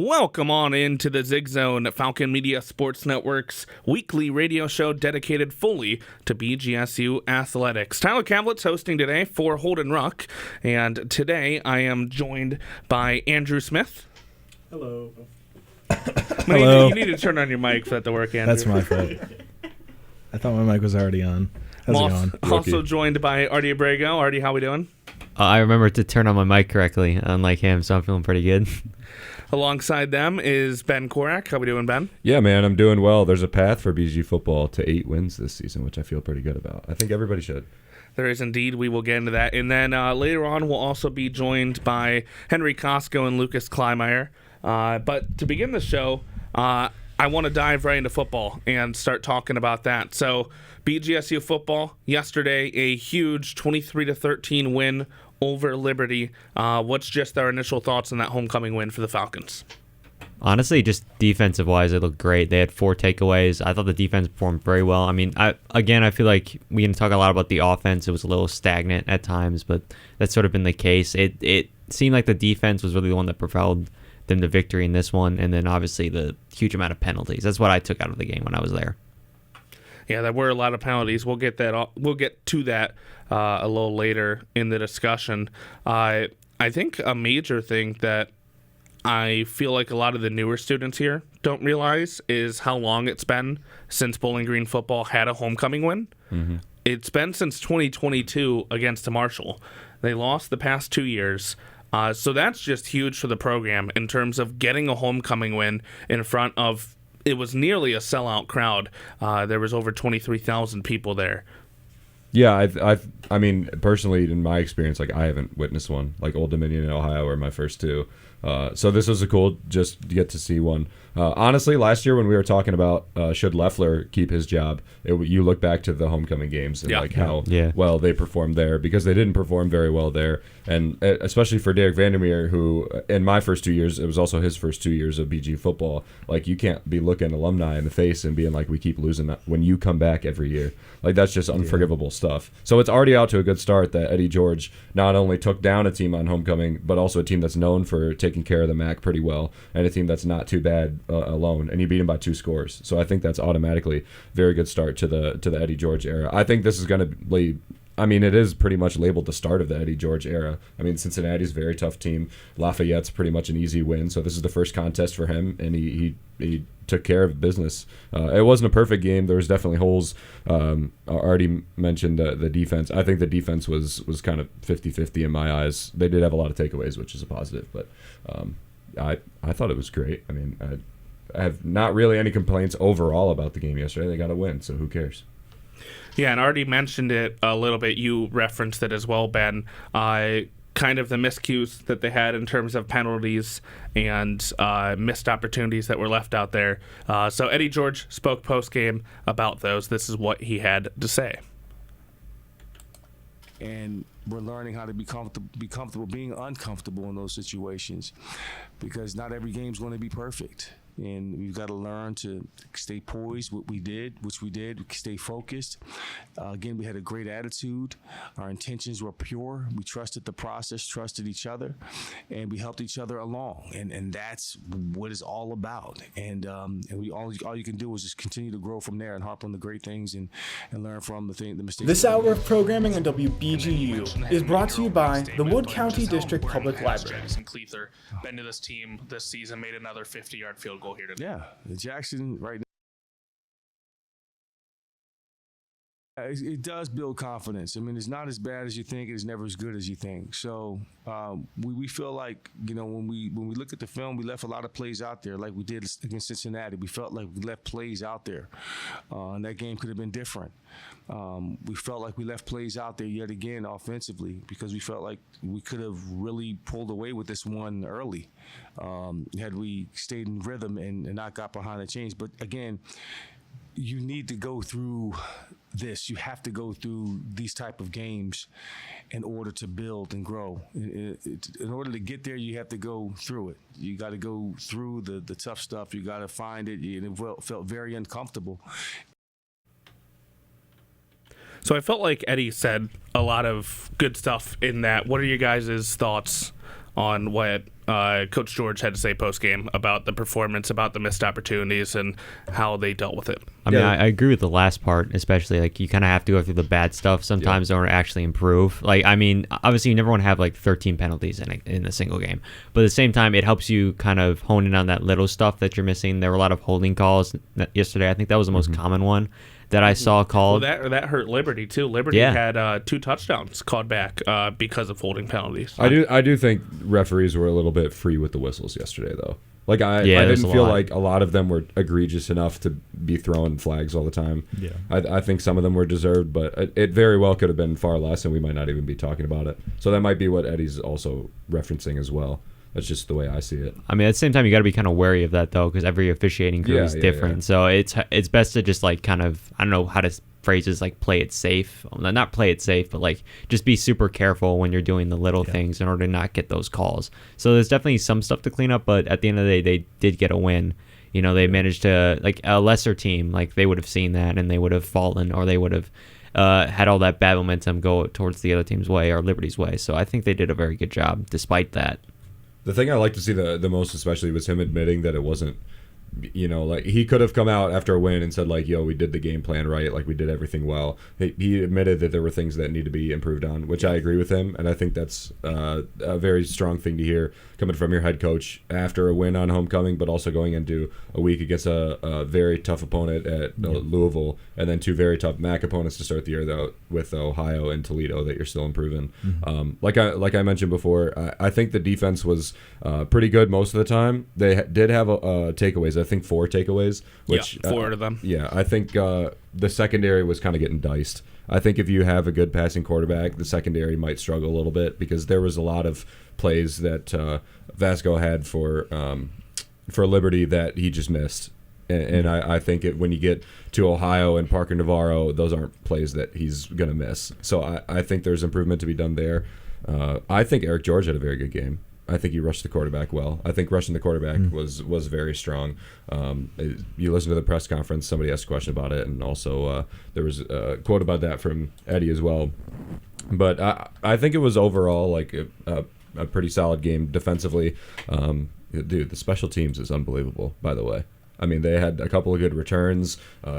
Welcome on into the Zig Zone, Falcon Media Sports Network's weekly radio show dedicated fully to BGSU athletics. Tyler Kavlitz's hosting today for Holden Ruck, and today I am joined by Andrew Smith. Hello. Hello. You need to turn on your mic for that to work, Andrew. That's my fault. I thought my mic was already on. How's it going? Also joined by Artie Abrego. Artie, how we doing? I remember to turn on my mic correctly, unlike him, so I'm feeling pretty good. Alongside them is Ben Korak. How we doing, Ben? Yeah, man, I'm doing well. There's a path for BG football to 8 wins this season, which I feel pretty good about. I think everybody should. There is indeed. We will get into that. And then later on, we'll also be joined by Henry Costco and Lucas Kleinmeyer. But to begin the show, I want to dive right into football and start talking about that. So BGSU football, yesterday, a huge 23-13 win over Liberty. What's just our initial thoughts on that homecoming win for the Falcons? Honestly, just defensive-wise, it looked great. They had 4 takeaways. I thought the defense performed very well. I mean, I feel like we can talk a lot about the offense. It was a little stagnant at times, but that's sort of been the case. It seemed like the defense was really the one that propelled them to victory in this one, and then obviously the huge amount of penalties. That's what I took out of the game when I was there. Yeah, there were a lot of penalties. We'll get to that a little later in the discussion. I think a major thing that I feel like a lot of the newer students here don't realize is how long it's been since Bowling Green football had a homecoming win. Mm-hmm. It's been since 2022 against Marshall. They lost the past 2 years. So that's just huge for the program in terms of getting a homecoming win in front of, it was nearly a sellout crowd. There was over 23,000 people there. Yeah, I mean, personally, in my experience, like I haven't witnessed one. Like Old Dominion and Ohio were my first two. So this was a cool just to get to see one. Honestly, last year when we were talking about should Loeffler keep his job, you look back to the homecoming games and how well they performed there, because they didn't perform very well there. And especially for Derek Vandermeer, who in my first 2 years, it was also his first 2 years of BG football. Like, you can't be looking alumni in the face and being like, we keep losing when you come back every year. Like, that's just unforgivable stuff. So it's already out to a good start that Eddie George not only took down a team on homecoming, but also a team that's known for taking care of the MAC pretty well, and a team that's not too bad alone, and he beat him by 2 scores. So I think that's automatically very good start to the Eddie George era. I think this is going to lead. I mean, it is pretty much labeled the start of the Eddie George era. I mean, Cincinnati's a very tough team. Lafayette's pretty much an easy win. So this is the first contest for him, and he took care of business. It wasn't a perfect game. There was definitely holes. I already mentioned the defense. I think the defense was kind of 50-50 in my eyes. They did have a lot of takeaways, which is a positive. But I thought it was great. I mean, I have not really any complaints overall about the game yesterday. They got a win, so who cares? Yeah, and I already mentioned it a little bit. You referenced it as well, Ben. Kind of the miscues that they had in terms of penalties and missed opportunities that were left out there. So Eddie George spoke post-game about those. This is what he had to say. And we're learning how to be comfortable being uncomfortable in those situations, because not every game is going to be perfect. And we've got to learn to stay poised, which we did, stay focused. Again, we had a great attitude. Our intentions were pure. We trusted the process, trusted each other, and we helped each other along. And that's what it's all about. And all you can do is just continue to grow from there and harp on the great things and learn from the mistakes. This hour of programming on WBGU is brought to you by the Wood County District Public Library. Been to this team this season, made another 50-yard field goal here today. Yeah, Jackson right now. It does build confidence. I mean, it's not as bad as you think. It's never as good as you think. So we feel like, when we look at the film, we left a lot of plays out there, like we did against Cincinnati. We felt like we left plays out there, and that game could have been different. We felt like we left plays out there yet again offensively, because we felt like we could have really pulled away with this one early had we stayed in rhythm and not got behind the chains. But again, you need to go through this. You have to go through these type of games in order to build and grow. In order to get there, you have to go through it. You got to go through the tough stuff. You got to find it. And it felt very uncomfortable. So I felt like Eddie said a lot of good stuff in that. What are your guys' thoughts on what Coach George had to say post-game about the performance, about the missed opportunities, and how they dealt with it. I mean, I agree with the last part, especially. Like, you kind of have to go through the bad stuff sometimes in order to actually improve. Like, I mean, obviously you never want to have like 13 penalties in a single game, but at the same time, it helps you kind of hone in on that little stuff that you're missing. There were a lot of holding calls yesterday. I think that was the most common one that I saw called. Well, that hurt Liberty too. Liberty had 2 touchdowns called back because of holding penalties. I do think referees were a little bit free with the whistles yesterday, though. Like I didn't feel like a lot of them were egregious enough to be throwing flags all the time. Yeah, I think some of them were deserved, but it very well could have been far less, and we might not even be talking about it. So that might be what Eddie's also referencing as well. That's just the way I see it. I mean, at the same time, you got to be kind of wary of that, though, because every officiating crew is different. Yeah. So it's best to just, like, kind of, I don't know how to phrase this, like, play it safe. Not play it safe, but, like, just be super careful when you're doing the little things in order to not get those calls. So there's definitely some stuff to clean up, but at the end of the day, they did get a win. You know, they managed to, like, a lesser team, like, they would have seen that and they would have fallen, or they would have had all that bad momentum go towards the other team's way or Liberty's way. So I think they did a very good job despite that. The thing I like to see the most especially was him admitting that it wasn't, you know, like he could have come out after a win and said like, yo, we did the game plan right, like we did everything well. He admitted that there were things that need to be improved on, which I agree with him, and I think that's a very strong thing to hear coming from your head coach after a win on homecoming, but also going into a week against a very tough opponent at Louisville, and then 2 very tough MAC opponents to start the year though, with Ohio and Toledo, that you're still improving. Like I mentioned before, I think the defense was pretty good most of the time. They did have takeaways. I think 4 takeaways, which 4 of them. Yeah, I think the secondary was kind of getting diced. I think if you have a good passing quarterback, the secondary might struggle a little bit, because there was a lot of plays that Vasco had for Liberty that he just missed. And I think when you get to Ohio and Parker Navarro, those aren't plays that he's going to miss. So I think there's improvement to be done there. I think Eric George had a very good game. I think he rushed the quarterback well. I think rushing the quarterback was very strong. You listen to the press conference, somebody asked a question about it, and also there was a quote about that from Eddie as well. But I think it was overall like a pretty solid game defensively. Dude, the special teams is unbelievable, by the way. I mean, they had a couple of good returns.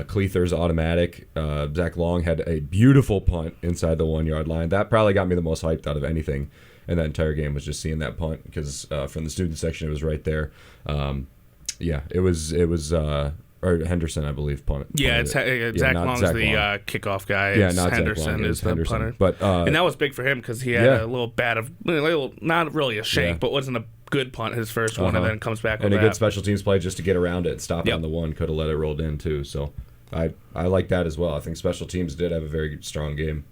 Cleather's automatic. Zach Long had a beautiful punt inside the 1-yard line. That probably got me the most hyped out of anything in that entire game, was just seeing that punt, because from the student section it was right there. It was or Henderson, I believe, punted. Yeah, Zach Long's the kickoff guy. Yeah, not Henderson Zach Long. is the punter. But and that was big for him, because he had a little not really a shank, but wasn't a good punt, his first one, and then comes back and with a good special teams play just to get around it, stop it on the one, could have let it roll in too. So I like that as well. I think special teams did have a very strong game.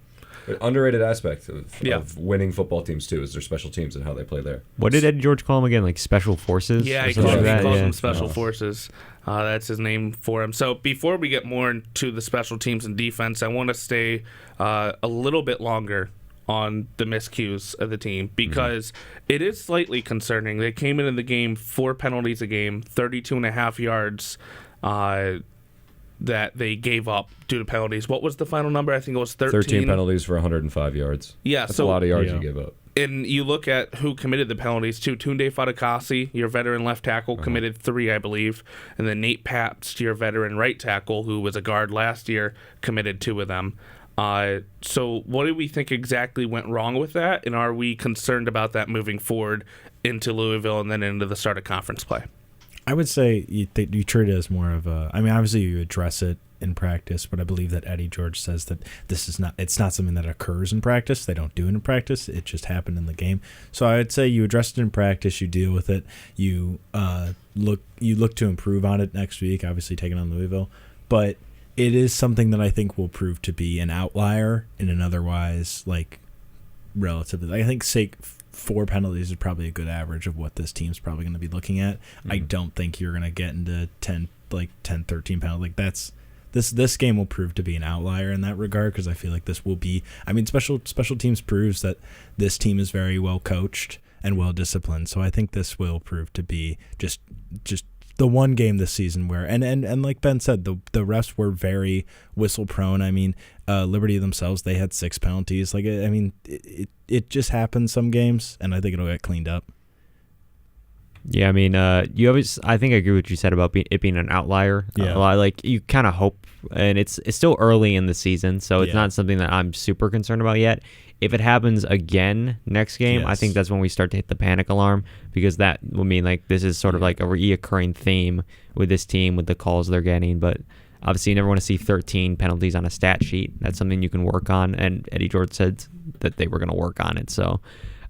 Underrated aspect of winning football teams too is their special teams and how they play there. What did Eddie George call them again? Like special forces? Yeah, he calls them special forces. That's his name for him. So before we get more into the special teams and defense, I want to stay a little bit longer on the miscues of the team, because it is slightly concerning. They came into the game 4 penalties a game, 32.5 yards that they gave up due to penalties. What was the final number? I think it was 13. 13 penalties for 105 yards. Yeah, that's a lot of yards you give up. And you look at who committed the penalties too. Tunde Fadakasi, your veteran left tackle, committed 3, I believe. And then Nate Pabst, your veteran right tackle, who was a guard last year, committed 2 of them. So what do we think exactly went wrong with that? And are we concerned about that moving forward into Louisville and then into the start of conference play? I would say you treat it as more of a, I mean, obviously you address it in practice, but I believe that Eddie George says that it's not something that occurs in practice. They don't do it in practice. It just happened in the game. So I would say you address it in practice, you deal with it, you look to improve on it next week, obviously taking on Louisville, but it is something that I think will prove to be an outlier in an otherwise like relatively, I think 4 penalties is probably a good average of what this team's probably going to be looking at. I don't think you're going to get into 10, 13 penalties. Like this game will prove to be an outlier in that regard, because I feel like this will be, I mean, special teams proves that this team is very well coached and well disciplined. So I think this will prove to be just the one game this season where and like Ben said, the refs were very whistle prone. I mean, Liberty themselves, they had 6 penalties. Like, I mean, it just happens some games, and I think it'll get cleaned up. Yeah, I mean, you always. I think I agree with what you said about it being an outlier. Yeah. Like you kind of hope, and it's still early in the season, so it's not something that I'm super concerned about yet. If it happens again next game, I think that's when we start to hit the panic alarm, because that will mean like this is sort of like a reoccurring theme with this team with the calls they're getting. But obviously, you never want to see 13 penalties on a stat sheet. That's something you can work on, and Eddie George said that they were going to work on it. So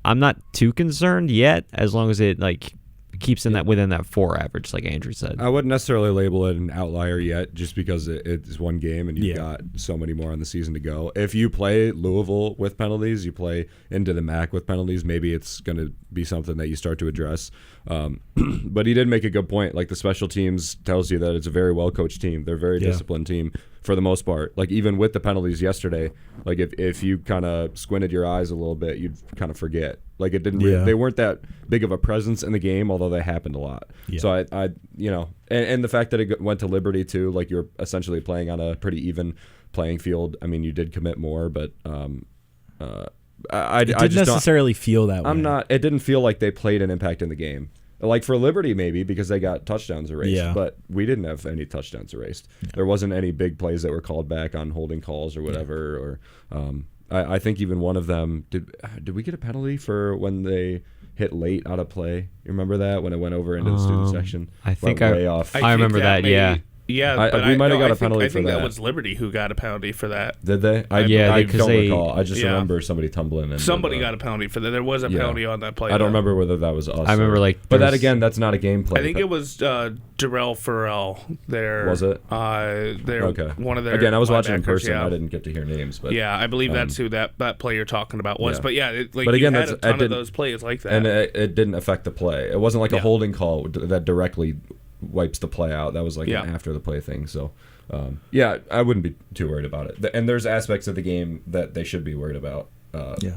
I'm not too concerned yet, as long as it like keeps within that 4 average, like Andrew said. I wouldn't necessarily label it an outlier yet, just because it's one game and you've got so many more on the season to go. If you play Louisville with penalties, you play into the MAC with penalties, maybe it's going to be something that you start to address. But he did make a good point. Like, the special teams tells you that it's a very well-coached team. They're a very disciplined team for the most part. Like, even with the penalties yesterday, like if you kind of squinted your eyes a little bit, you'd kind of forget. Like, it didn't. They weren't that big of a presence in the game, although they happened a lot. Yeah. So I you know, and the fact that it went to Liberty too, like you're essentially playing on a pretty even playing field. I mean, you did commit more, but I didn't just necessarily feel that way. It didn't feel like they played an impact in the game. Like for Liberty, maybe because they got touchdowns erased, but we didn't have any touchdowns erased. Yeah. There wasn't any big plays that were called back on holding calls or whatever. Or I think even one of them did we get a penalty for when they hit late out of play? You remember that when it went over into the student section? I think I remember that. Yeah, we might have got a penalty I for think that. That was Liberty who got a penalty for that. Did they? I don't recall. I just remember somebody tumbling in. Somebody got a penalty for that. There was a penalty on that play. I don't remember whether that was us. I remember but that again, that's not a game play. I think it was Jarrell Farrell. Was it? Okay. One of their again, I was watching in linebackers, person. I didn't get to hear names, but I believe that's who that play you're talking about was. But but again, you had a ton of those plays like that, and it didn't affect the play. It wasn't like a holding call that directly wipes the play out. That was like an after the play thing. So I wouldn't be too worried about it. And there's aspects of the game that they should be worried about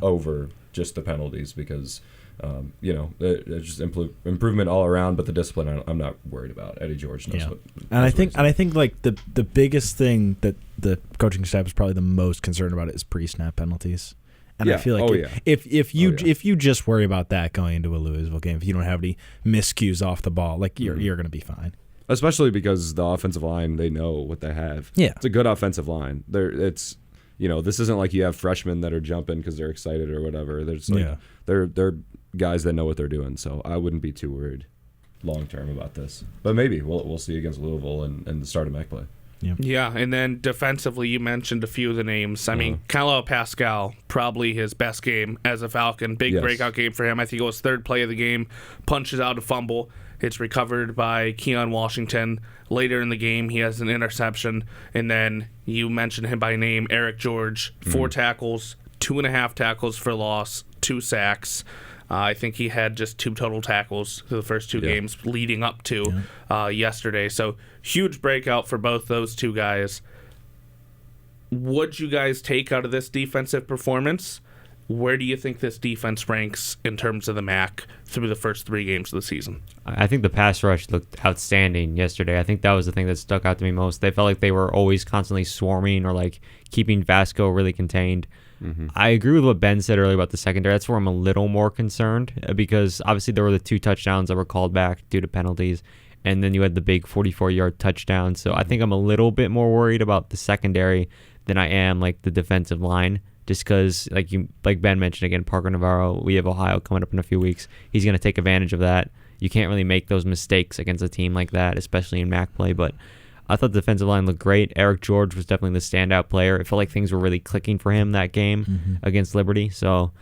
over just the penalties, because there's just improvement all around. But the discipline, I'm not worried about. Eddie George knows what. And I think like the biggest thing that the coaching staff is probably the most concerned about is pre-snap penalties. And I feel like if you just worry about that going into a Louisville game, if you don't have any miscues off the ball, like you're going to be fine. Especially because the offensive line, they know what they have. Yeah, it's a good offensive line. This isn't like you have freshmen that are jumping because they're excited or whatever. They're guys that know what they're doing. So I wouldn't be too worried long term about this. But maybe we'll see against Louisville and the start of MAC play. Yeah, and then defensively, you mentioned a few of the names. I mean, Kyle Pascal, probably his best game as a Falcon. Big breakout game for him. I think it was third play of the game. Punches out a fumble. It's recovered by Keon Washington. Later in the game, he has an interception. And then you mentioned him by name, Eric George. 4 tackles, 2.5 tackles for loss, 2 sacks. I think he had just 2 total tackles for the first 2 games leading up to yesterday. So huge breakout for both those 2 guys. What'd you guys take out of this defensive performance? Where do you think this defense ranks in terms of the MAC through the first 3 games of the season? I think the pass rush looked outstanding yesterday. I think that was the thing that stuck out to me most. They felt like they were always constantly swarming or like keeping Vasco really contained. Mm-hmm. I agree with what Ben said earlier about the secondary. That's where I'm a little more concerned, because obviously there were the 2 touchdowns that were called back due to penalties, and then you had the big 44-yard touchdown. So I think I'm a little bit more worried about the secondary than I am like the defensive line, just because like Ben mentioned again, Parker Navarro, we have Ohio coming up in a few weeks. He's going to take advantage of that. You can't really make those mistakes against a team like that, especially in MAC play, but I thought the defensive line looked great. Eric George was definitely the standout player. It felt like things were really clicking for him that game against Liberty. So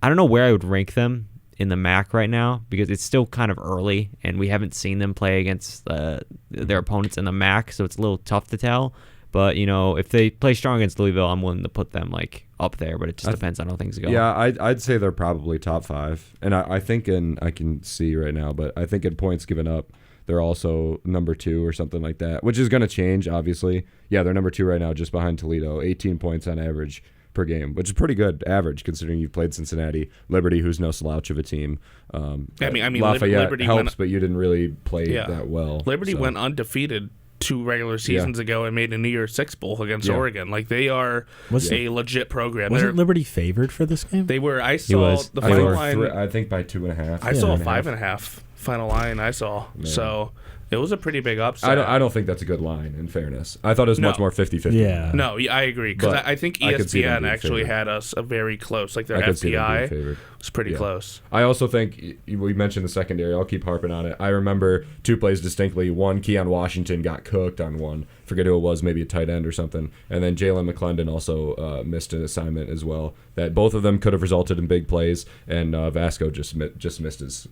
I don't know where I would rank them in the MAC right now, because it's still kind of early and we haven't seen them play against their opponents in the MAC, so it's a little tough to tell. But, if they play strong against Louisville, I'm willing to put them up there, but it just depends on how things go. Yeah, I'd say they're probably top 5. And I think I can see right now, but I think in points given up, they're also number 2 or something like that, which is going to change, obviously. Yeah, they're number 2 right now, just behind Toledo, 18 points on average per game, which is pretty good average considering you've played Cincinnati, Liberty, who's no slouch of a team. I mean, Lafayette Liberty helps, but you didn't really play Yeah. that well. Liberty so. went undefeated 2 regular seasons ago and made a New Year's Six Bowl against Oregon. Like, they are a legit program. Wasn't Liberty favored for this game? They were. I saw was. the I final think, line. I think by 2.5. I saw a 2.5. 5.5 final line. I saw. Man. So it was a pretty big upset. I don't think that's a good line, in fairness. I thought it was No. much more 50-50. Yeah. No, I agree, because But I think I could see them ESPN being actually favored. had us a very close. Like, their I could see them being FPI favored. was pretty Yeah. close. I also think we mentioned the secondary. I'll keep harping on it. I remember 2 plays distinctly. One, Keon Washington got cooked on one. Forget who it was, maybe a tight end or something. And then Jalen McClendon also missed an assignment as well. That both of them could have resulted in big plays, and Vasco just missed his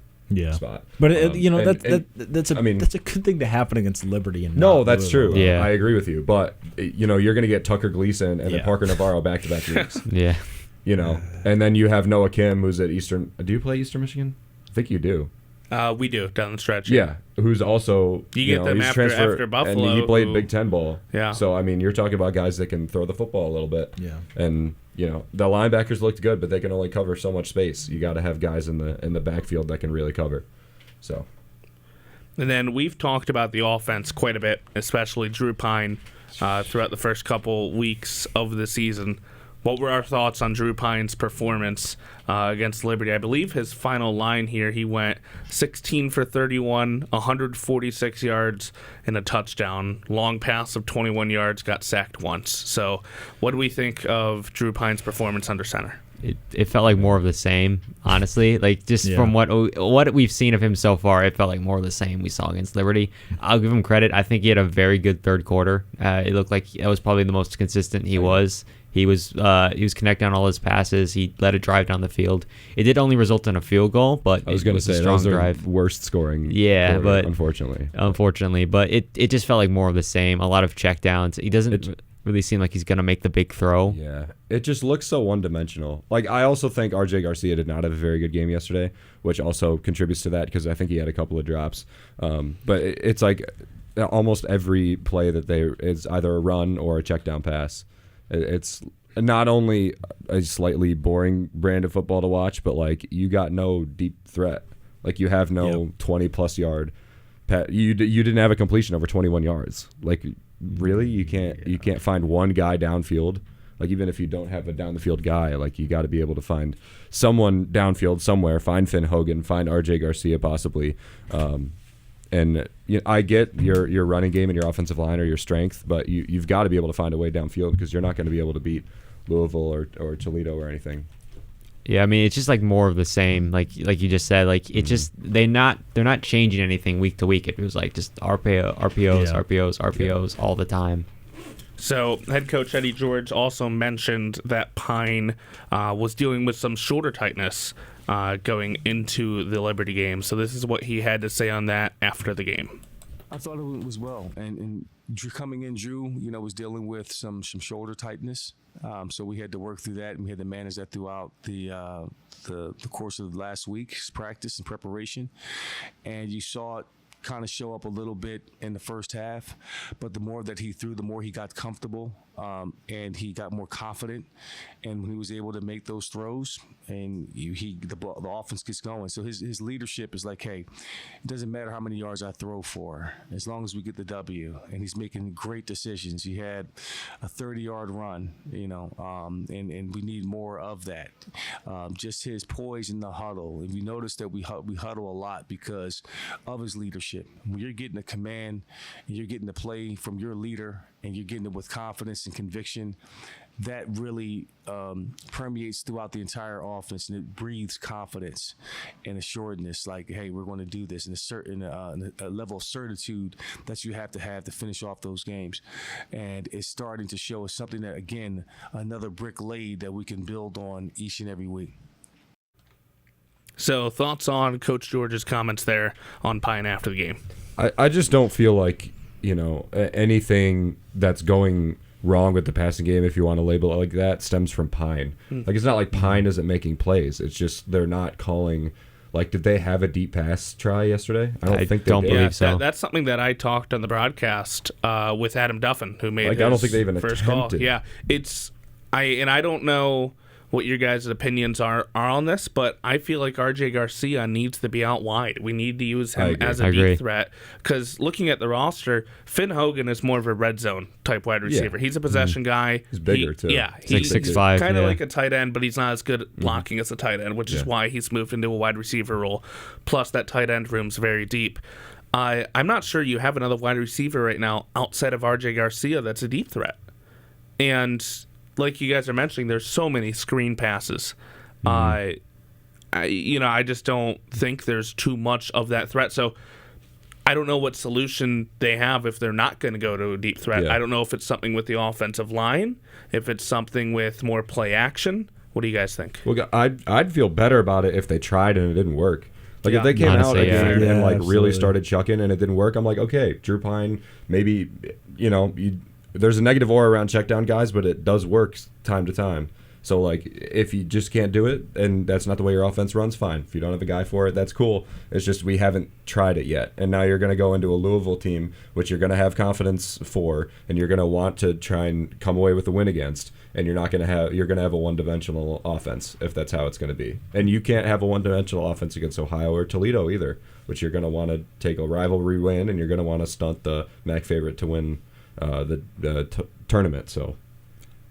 spot. But that's a I mean, that's a good thing to happen against Liberty. And no, not that's Louisville. true. Yeah. I agree with you. But you're going to get Tucker Gleason and then Yeah. Parker Navarro back-to-back weeks. Yeah. And then you have Noah Kim, who's at Eastern. Do you play Eastern Michigan? I think you do. We do, down the stretch. Yeah, who's also You get them he's after transfer- Buffalo, and he played who- Big Ten ball. Yeah. So I mean, you're talking about guys that can throw the football a little bit. Yeah. And the linebackers looked good, but they can only cover so much space. You got to have guys in the backfield that can really cover. So. And then we've talked about the offense quite a bit, especially Drew Pine, throughout the first couple weeks of the season. What were our thoughts on Drew Pine's performance against Liberty? I believe his final line here, he went 16 for 31, 146 yards, and a touchdown. Long pass of 21 yards, got sacked once. So what do we think of Drew Pine's performance under center? It felt like more of the same, honestly. Like, just from what we've seen of him so far, it felt like more of the same we saw against Liberty. I'll give him credit. I think he had a very good third quarter. It looked like that was probably the most consistent he was. He was connecting on all his passes. He led a drive down the field. It did only result in a field goal, but I was going to say a that strong was their drive. worst scoring. Yeah, quarter, but unfortunately, but it just felt like more of the same. A lot of checkdowns. He doesn't really seem like he's going to make the big throw. Yeah, it just looks so one-dimensional. Like, I also think RJ Garcia did not have a very good game yesterday, which also contributes to that because I think he had a couple of drops. But it's like almost every play that is either a run or a check down pass. It's not only a slightly boring brand of football to watch, but like you got no deep threat. Like you have no 20-plus yard. You didn't have a completion over 21 yards. Like, really, you can't find one guy downfield. Like, even if you don't have a down the field guy, like, you got to be able to find someone downfield somewhere. Find Finn Hogan, find RJ Garcia possibly. And I get your running game and your offensive line are your strength, but you've got to be able to find a way downfield because you're not going to be able to beat Louisville or Toledo or anything. Yeah, I mean, it's just like more of the same. Like you just said, like it just they're not changing anything week to week. It was like just RPOs all the time. So head coach Eddie George also mentioned that Pine was dealing with some shoulder tightness going into the Liberty game. So this is what he had to say on that after the game. I thought it was well, and Drew coming in, Drew, was dealing with some shoulder tightness, so we had to work through that, and we had to manage that throughout the course of last week's practice and preparation, and you saw it kind of show up a little bit in the first half, but the more that he threw, the more he got comfortable, and he got more confident, and when he was able to make those throws, and the offense gets going. So his leadership is like, hey, it doesn't matter how many yards I throw for, as long as we get the W. And he's making great decisions. He had a 30-yard run, and we need more of that. Just his poise in the huddle. And we noticed that we huddle a lot because of his leadership. When you're getting a command and you're getting the play from your leader and you're getting it with confidence and conviction, that really permeates throughout the entire offense, and it breathes confidence and assuredness, like, hey, we're going to do this, and a certain a level of certitude that you have to finish off those games. And it's starting to show us something that, again, another brick laid that we can build on each and every week. So thoughts on Coach George's comments there on Pine after the game? I just don't feel like, anything that's going wrong with the passing game, if you want to label it like that, stems from Pine. Like, it's not like Pine isn't making plays. It's just they're not calling. Like, did they have a deep pass try yesterday? I don't think they don't did. believe so. That's something that I talked on the broadcast with Adam Duffin, who made I don't think they even first call. attempted. Yeah, it's. I don't know what your guys' opinions are on this, but I feel like RJ Garcia needs to be out wide. We need to use him as a deep threat, because looking at the roster, Finn Hogan is more of a red zone type wide receiver. He's a possession guy. He's bigger too. Yeah, he's like 6'5", kind of like a tight end, but he's not as good at blocking as a tight end, which is why he's moved into a wide receiver role. Plus, that tight end room's very deep. I'm not sure you have another wide receiver right now outside of RJ Garcia that's a deep threat. And like you guys are mentioning, there's so many screen passes. I just don't think there's too much of that threat. So I don't know what solution they have if they're not going to go to a deep threat. Yeah. I don't know if it's something with the offensive line, if it's something with more play action. What do you guys think? Well, I'd feel better about it if they tried and it didn't work. Like if they came out Honestly, again and like absolutely. really started chucking and it didn't work, I'm like, okay, Drew Pine, maybe there's a negative aura around check down guys, but it does work time to time. So like if you just can't do it and that's not the way your offense runs, fine. If you don't have a guy for it, that's cool. It's just we haven't tried it yet. And now you're going to go into a Louisville team which you're going to have confidence for and you're going to want to try and come away with a win against, and you're going to have a one-dimensional offense if that's how it's going to be. And you can't have a one-dimensional offense against Ohio or Toledo either, which you're going to want to take a rivalry win and you're going to want to stunt the MAC favorite to win the tournament. So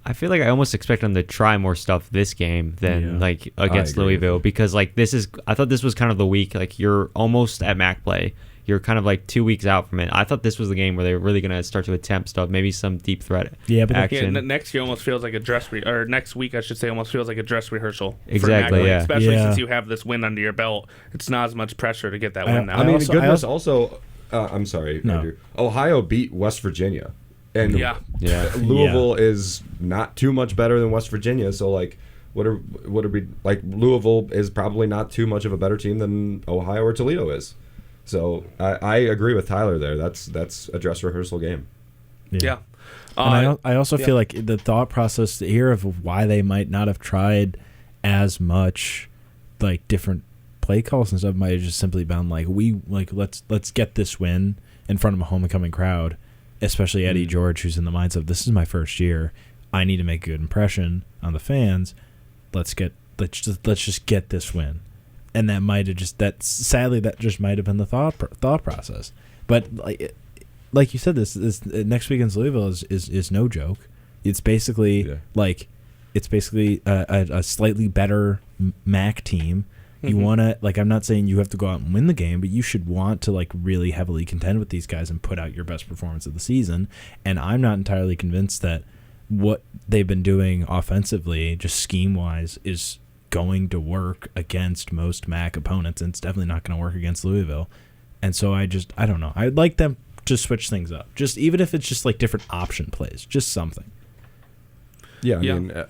I feel like I almost expect them to try more stuff this game than like against Louisville, because like I thought this was kind of the week, like you're almost at MAC play. You're kind of like 2 weeks out from it. I thought this was the game where they were really going to start to attempt stuff, maybe some deep threat action. Next year almost feels like a or next week I should say almost feels like a dress rehearsal. Exactly, for MAC, yeah. Especially since you have this win under your belt. It's not as much pressure to get that win now. I mean, also- also, I'm sorry, Andrew. Ohio beat West Virginia. And Louisville is not too much better than West Virginia, so like what are we like? Louisville is probably not too much of a better team than Ohio or Toledo is. So I agree with Tyler there. That's a dress rehearsal game. Yeah. And I also feel like the thought process here of why they might not have tried as much like different play calls and stuff might have just simply been like let's get this win in front of a homecoming crowd. Especially Eddie George, who's in the mindset of this is my first year, I need to make a good impression on the fans. Let's just get this win, and that might have that just might have been the thought process. But like you said, this next weekend's Louisville is no joke. It's basically a slightly better MAC team. You want to, like, I'm not saying you have to go out and win the game, but you should want to, like, really heavily contend with these guys and put out your best performance of the season. And I'm not entirely convinced that what they've been doing offensively, just scheme-wise, is going to work against most MAC opponents, and it's definitely not going to work against Louisville. And so I don't know. I'd like them to switch things up, just even if it's just, like, different option plays, just something. Yeah, I mean,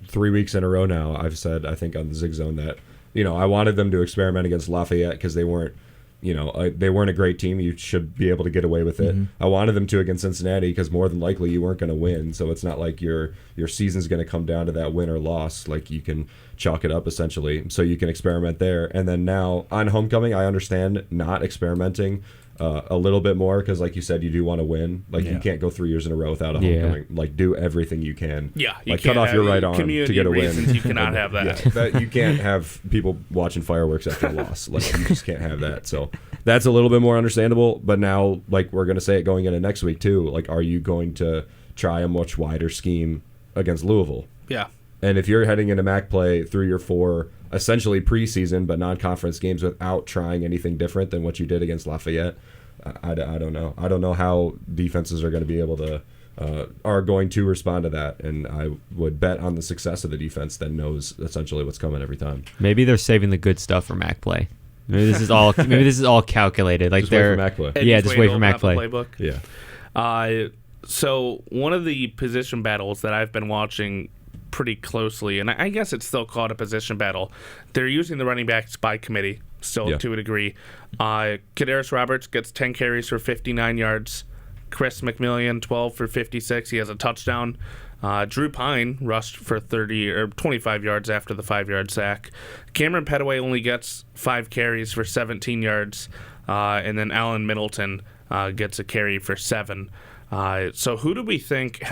3 weeks in a row now, I've said, I think on the Zig Zone that, I wanted them to experiment against Lafayette because they weren't a great team. You should be able to get away with it. I wanted them to against Cincinnati because more than likely you weren't going to win. So it's not like your season's going to come down to that win or loss. Like you can chalk it up essentially. So you can experiment there. And then now on homecoming, I understand not experimenting a little bit more because, like you said, you do want to win. Like you can't go 3 years in a row without a homecoming. Like do everything you can. Yeah, you like can't cut off your right arm to get a reasons, win. You cannot have that. That you can't have people watching fireworks after a loss. Like you just can't have that. So that's a little bit more understandable. But now, like we're gonna say it going into next week too. Like, are you going to try a much wider scheme against Louisville? Yeah. And if you're heading into MAC play through your 4 essentially preseason but non-conference games without trying anything different than what you did against Lafayette, I don't know. I don't know how defenses are going to be able to are going to respond to that, and I would bet on the success of the defense that knows essentially what's coming every time. Maybe they're saving the good stuff for MAC play. Maybe this is all calculated. Like just wait for MAC play. Just wait for MAC play. Playbook. Yeah. So one of the position battles that I've been watching pretty closely, and I guess it's still called a position battle. They're using the running backs by committee still to a degree. Kadarius Roberts gets 10 carries for 59 yards. Chris McMillian 12 for 56. He has a touchdown. Drew Pine rushed for 30 or 25 yards after the 5-yard sack. Cameron Petaway only gets 5 carries for 17 yards, and then Allen Middleton gets a carry for 7. So who do we think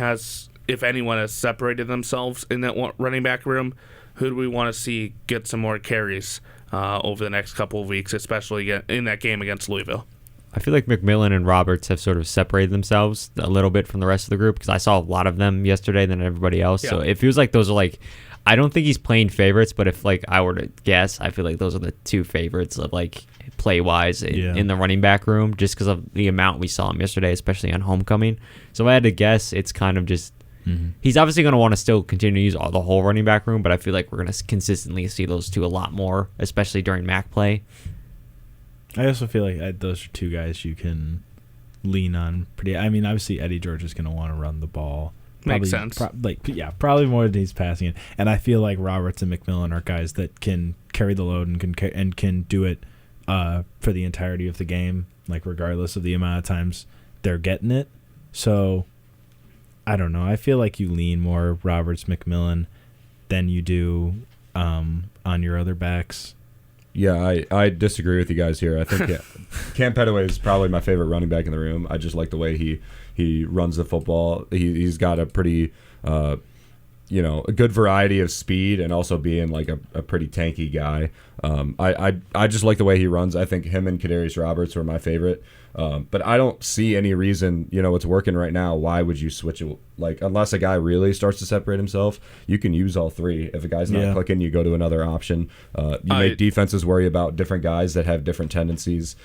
if anyone has separated themselves in that running back room, who do we want to see get some more carries over the next couple of weeks, especially in that game against Louisville? I feel like McMillan and Roberts have sort of separated themselves a little bit from the rest of the group because I saw a lot of them yesterday than everybody else. Yeah. So it feels like those are like, I don't think he's playing favorites, but if like I were to guess, I feel like those are the two favorites of like play-wise in the running back room just because of the amount we saw him yesterday, especially on homecoming. So if I had to guess, it's kind of just he's obviously going to want to still continue to use the whole running back room, but I feel like we're going to consistently see those two a lot more, especially during MAC play. I also feel like those are two guys you can lean on pretty. I mean, obviously Eddie George is going to want to run the ball. Makes sense. Probably more than he's passing it. And I feel like Roberts and McMillan are guys that can carry the load and can do it for the entirety of the game, like regardless of the amount of times they're getting it. So I don't know. I feel like you lean more Roberts, McMillan than you do on your other backs. Yeah, I disagree with you guys here. I think Cam Petaway is probably my favorite running back in the room. I just like the way he runs the football. He's got a pretty, a good variety of speed and also being like a pretty tanky guy. I just like the way he runs. I think him and Kadarius Roberts were my favorite. But I don't see any reason, it's working right now. Why would you switch it? Like, unless a guy really starts to separate himself, you can use all three. If a guy's not clicking, you go to another option. You make defenses worry about different guys that have different tendencies.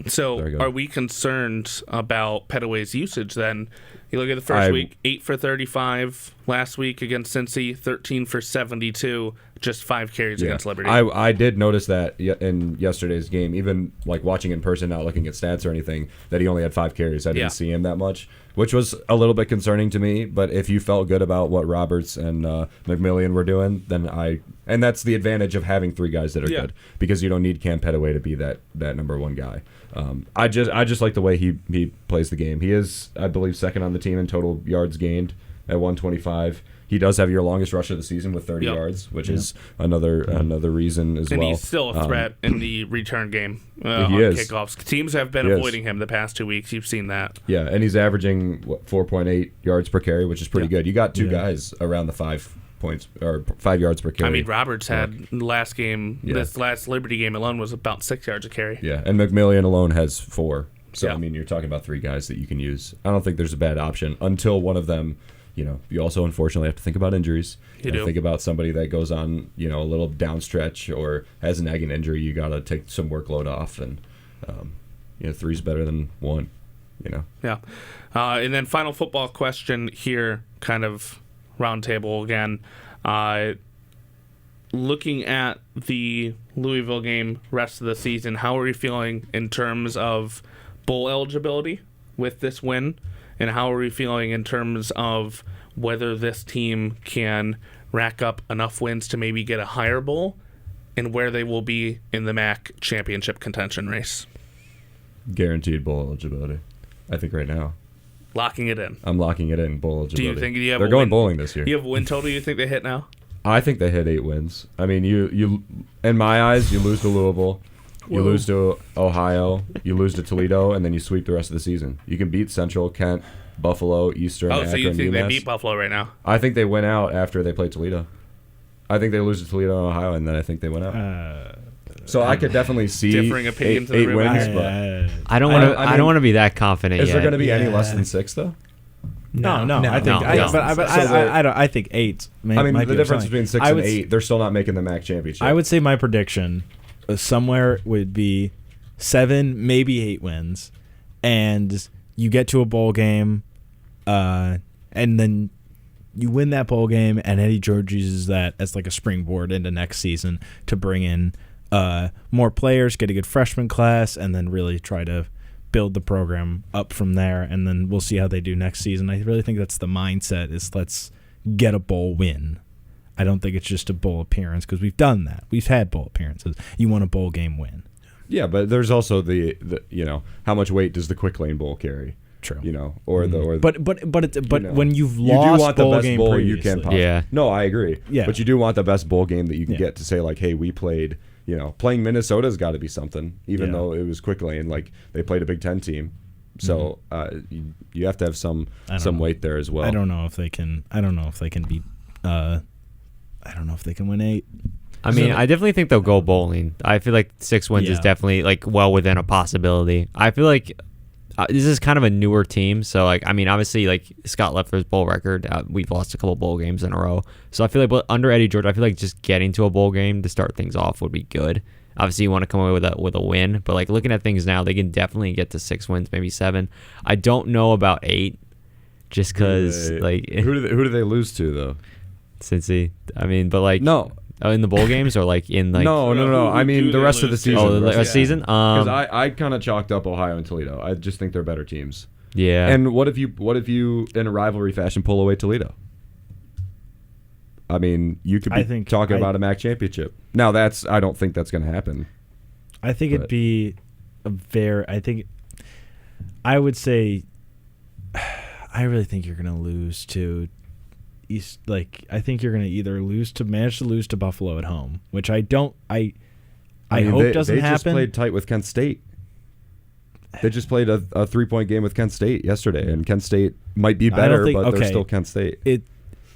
So are we concerned about Petaway's usage then? You look at the first week, 8 for 35. Last week against Cincy, 13 for 72. Just 5 carries against Liberty. I did notice that in yesterday's game, even like watching in person, not looking at stats or anything, that he only had 5 carries. I didn't see him that much, which was a little bit concerning to me. But if you felt good about what Roberts and McMillan were doing, and that's the advantage of having 3 guys that are good, because you don't need Cam Petaway to be that number 1 guy. I just like the way he plays the game. He is, I believe, second on the team in total yards gained at 125. He does have your longest rush of the season with 30 yards, which is another reason as well. And he's still a threat in the return game on is. kickoffs. Teams have been avoiding him the past 2 weeks. You've seen that. Yeah, and he's averaging 4.8 yards per carry, which is pretty good. You got 2 guys around the 5 points or 5 yards per carry. I mean, Roberts had last game. This last Liberty game alone was about 6 yards a carry. Yeah, and McMillan alone has 4. So I mean, you're talking about 3 guys that you can use. I don't think there's a bad option until one of them. You also unfortunately have to think about injuries. You think about somebody that goes on, a little downstretch or has a nagging injury. You got to take some workload off, and 3's better than 1. Yeah, and then final football question here, kind of roundtable again. Looking at the Louisville game, rest of the season, how are you feeling in terms of bowl eligibility with this win? And how are we feeling in terms of whether this team can rack up enough wins to maybe get a higher bowl and where they will be in the MAC championship contention race? Guaranteed bowl eligibility, I think, right now. Locking it in. I'm locking it in, bowl eligibility. Do you think you have They're going bowling this year. You have a win total you think they hit now? I think they hit 8 wins. I mean, you in my eyes, you lose to Louisville. You lose to Ohio, you lose to Toledo, and then you sweep the rest of the season. You can beat Central, Kent, Buffalo, Eastern, Akron, so you think UMass. they beat Buffalo right now? I think they went out after they played Toledo. I think they lose to Toledo and Ohio, and then I think they went out. So I could definitely see differing opinions 8 in the wins, room. but I don't want to be that confident. Is there going to be any less than 6 though? No. I think 8. I mean, the difference between 6 and 8, they're still not making the MAC championship. I would say my prediction somewhere would be 7, maybe 8 wins, and you get to a bowl game, and then you win that bowl game, and Eddie George uses that as like a springboard into next season to bring in more players, get a good freshman class, and then really try to build the program up from there, and then we'll see how they do next season. I really think that's the mindset, is let's get a bowl win. I don't think it's just a bowl appearance, because we've done that. We've had bowl appearances. You want a bowl game win. Yeah, but there's also the how much weight does the Quick Lane Bowl carry? True. But when you've you lost do want the bowl best game bowl previously. you can possibly. Yeah. No, I agree. Yeah. But you do want the best bowl game that you can get to say, like, hey, we played. Playing Minnesota's got to be something, even though it was Quick Lane. Like, they played a Big Ten team. So you have to have some weight there as well. I don't know if they can. I don't know if they can beat. I don't know if they can win 8. I mean, I definitely think they'll go bowling. I feel like 6 wins is definitely like well within a possibility. I feel like this is kind of a newer team, so like I mean, obviously like Scott Leffler's bowl record, we've lost a couple bowl games in a row. So I feel like under Eddie George, I feel like just getting to a bowl game to start things off would be good. Obviously, you want to come away with a win, but like looking at things now, they can definitely get to 6 wins, maybe 7. I don't know about 8, just because like who do they lose to though? Cincy. I mean, but like no. In the bowl games or like in like no. I mean the rest of the season. Oh, the rest of the season. Because I kind of chalked up Ohio and Toledo. I just think they're better teams. Yeah. And what if you in a rivalry fashion pull away Toledo? I mean, you could be talking about a MAC championship. Now I don't think that's going to happen. I think it'd be I would say I really think you're going to lose to East. Like I think you're going to either manage to lose to Buffalo at home, which I hope doesn't happen. They just played tight with Kent State. They just played a 3-point game with Kent State yesterday, and Kent State might be better, but they're still Kent State.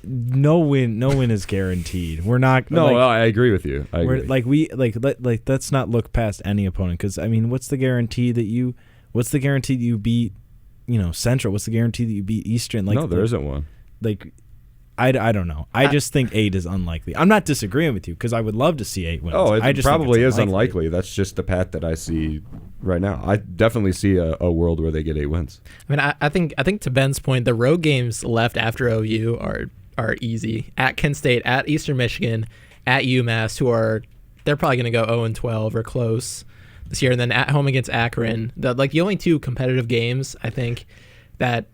No win is guaranteed. We're not. No, I agree with you. Let's not look past any opponent, because I mean, what's the guarantee that you beat, Central? What's the guarantee that you beat Eastern? Like, no, there isn't one. Like, I don't know. I just think 8 is unlikely. I'm not disagreeing with you, because I would love to see 8 wins. Oh, I just probably think is unlikely. That's just the path that I see right now. I definitely see a world where they get 8 wins. I mean, I think to Ben's point, the road games left after OU are easy. At Kent State, at Eastern Michigan, at UMass, they're probably going to go 0-12 or close this year, and then at home against Akron. The only 2 competitive games I think that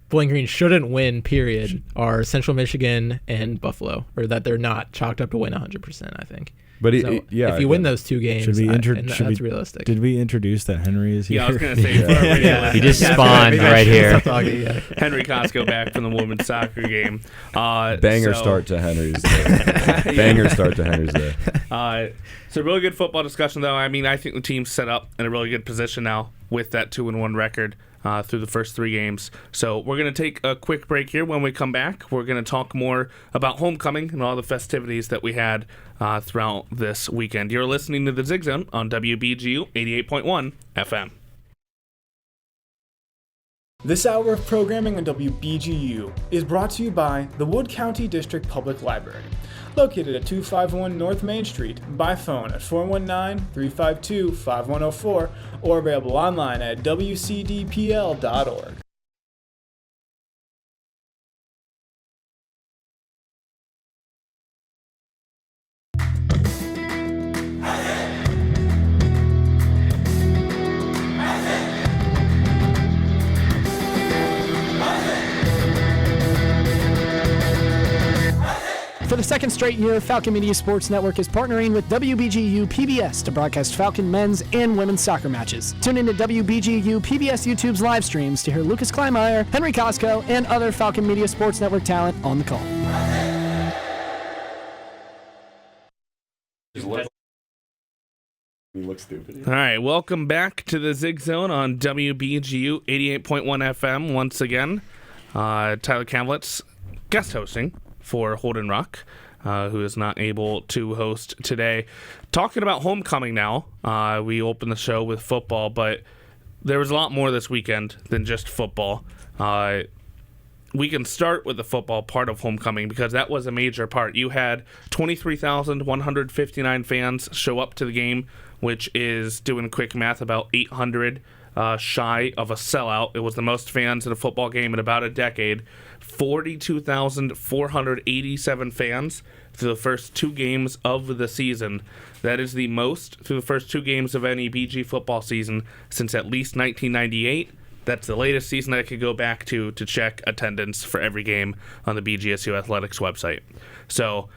Bowling Green shouldn't win, period, are Central Michigan and Buffalo, or that they're not chalked up to win 100%, I think. But if you win those 2 games, that's realistic. Did we introduce that Henry is here? Yeah, I was going to say. He just spawned right here. Henry Costco back from the women's soccer game. Start to Henry's day. Banger start to Henry's day. So really good football discussion, though. I mean, I think the team's set up in a really good position now with that 2-1 record through the first 3 games. So we're going to take a quick break here. When we come back, we're going to talk more about homecoming and all the festivities that we had throughout this weekend. You're listening to the Zig Zone on WBGU 88.1 FM. This hour of programming on WBGU is brought to you by the Wood County District Public Library, located at 251 North Main Street, by phone at 419-352-5104, or available online at wcdpl.org. For the second straight year, Falcon Media Sports Network is partnering with WBGU PBS to broadcast Falcon men's and women's soccer matches. Tune in to WBGU PBS YouTube's live streams to hear Lucas Kleinmeyer, Henry Costco, and other Falcon Media Sports Network talent on the call. You look stupid. All right, welcome back to the Zig Zone on WBGU 88.1 FM once again. Tyler Kamlitz guest hosting for Holden Ruck, who is not able to host today. Talking about homecoming now, we opened the show with football, but there was a lot more this weekend than just football. We can start with the football part of homecoming because that was a major part. You had 23,159 fans show up to the game, which is, doing quick math, about 800 shy of a sellout. It was the most fans in a football game in about a decade. 42,487 fans through the first 2 games of the season. That is the most through the first 2 games of any BG football season since at least 1998. That's the latest season I could go back to check attendance for every game on the BGSU Athletics website. So,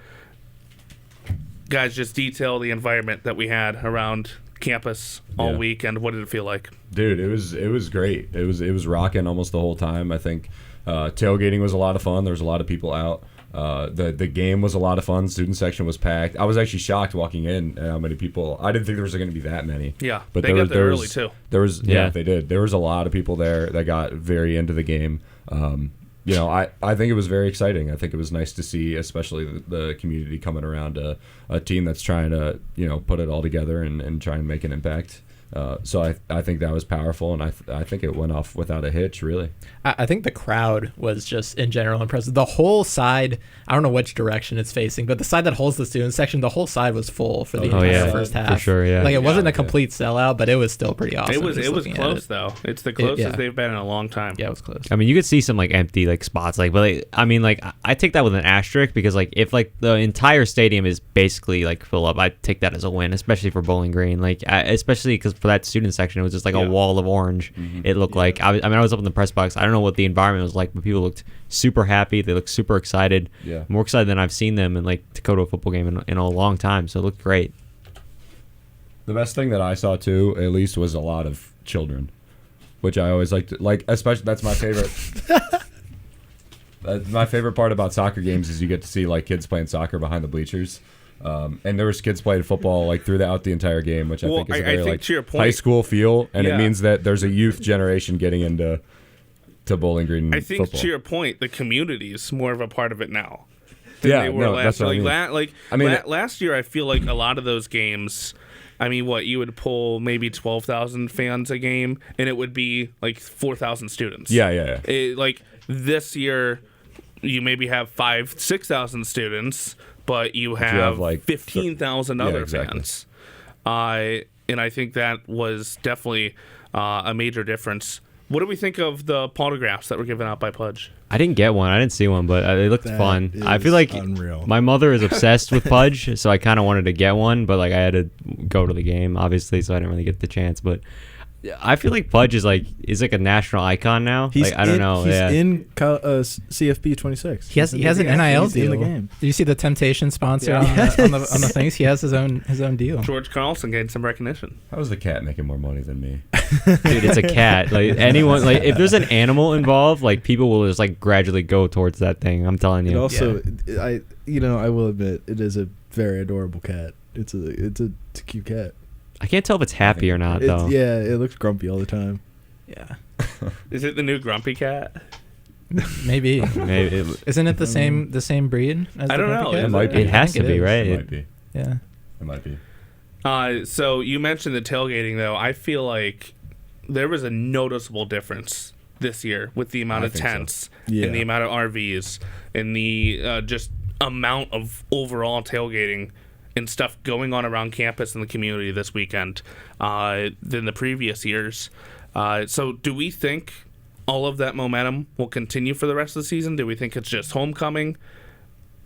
guys, just detail the environment that we had around campus all weekend. What did it feel like? Dude, it was great. It was rocking almost the whole time. I think tailgating was a lot of fun. There was a lot of people out. The game was a lot of fun. Student section was packed. I was actually shocked walking in at how many people. I didn't think there was going to be that many. Yeah, but they got there early too. There was they did. There was a lot of people there that got very into the game. I think it was very exciting. I think it was nice to see, especially the community coming around a team that's trying to put it all together and try and make an impact. So I think that was powerful, and I think it went off without a hitch, really. I think the crowd was just in general impressive. The whole side, I don't know which direction it's facing, but the side that holds the student section, the whole side was full for the entire first half. For sure, yeah. Like it wasn't a complete sellout, but it was still pretty awesome. It was close though. It's the closest they've been in a long time. Yeah, it was close. I mean, you could see some like empty like spots, like, but I take that with an asterisk because like if like the entire stadium is basically like full up, I take that as a win, especially for Bowling Green. Like especially because for that student section, it was just like a wall of orange. Mm-hmm. It looked like I was up in the press box. I don't know what the environment was like, but people looked super happy. They looked super excited. Yeah, more excited than I've seen them in like to go to a football game in a long time. So it looked great. The best thing that I saw too, at least, was a lot of children, which I always like. Especially that's my favorite. My favorite part about soccer games is you get to see like kids playing soccer behind the bleachers. And there was kids playing football like throughout the entire game, which I think is a very like high school feel, and it means that there's a youth generation getting into Bowling Green. I think football. To your point, the community is more of a part of it now than they were last year. Last year, I feel like a lot of those games. I mean, you would pull maybe 12,000 fans a game, and it would be like 4,000 students. Yeah. Like this year, you maybe have 5,000-6,000 students. But you have like 15,000 other fans. And I think that was definitely a major difference. What do we think of the autographs that were given out by Pudge? I didn't get one. I didn't see one, but it looked fun. I feel like unreal. My mother is obsessed with Pudge, so I kind of wanted to get one, but like I had to go to the game, obviously, so I didn't really get the chance. But I feel like Pudge is like a national icon now. He's I don't know. He's in CFP 26. He has an NIL deal. In the game. Did you see the Temptation sponsor on the things? He has his own deal. George Carlson getting some recognition. How is the cat making more money than me? Dude, it's a cat. Like anyone, like if there's an animal involved, like people will just like gradually go towards that thing. I'm telling you. And also, I will admit it is a very adorable cat. It's a cute cat. I can't tell if it's happy or not, though. Yeah, it looks grumpy all the time. Yeah. Is it the new grumpy cat? Maybe. Isn't it the same breed? As I don't know. It might be. It has to be, right? It might be. Yeah. It might be. So you mentioned the tailgating, though. I feel like there was a noticeable difference this year with the amount of tents and the amount of RVs and the just amount of overall tailgating and stuff going on around campus and the community this weekend than the previous years. So do we think all of that momentum will continue for the rest of the season? Do we think it's just homecoming?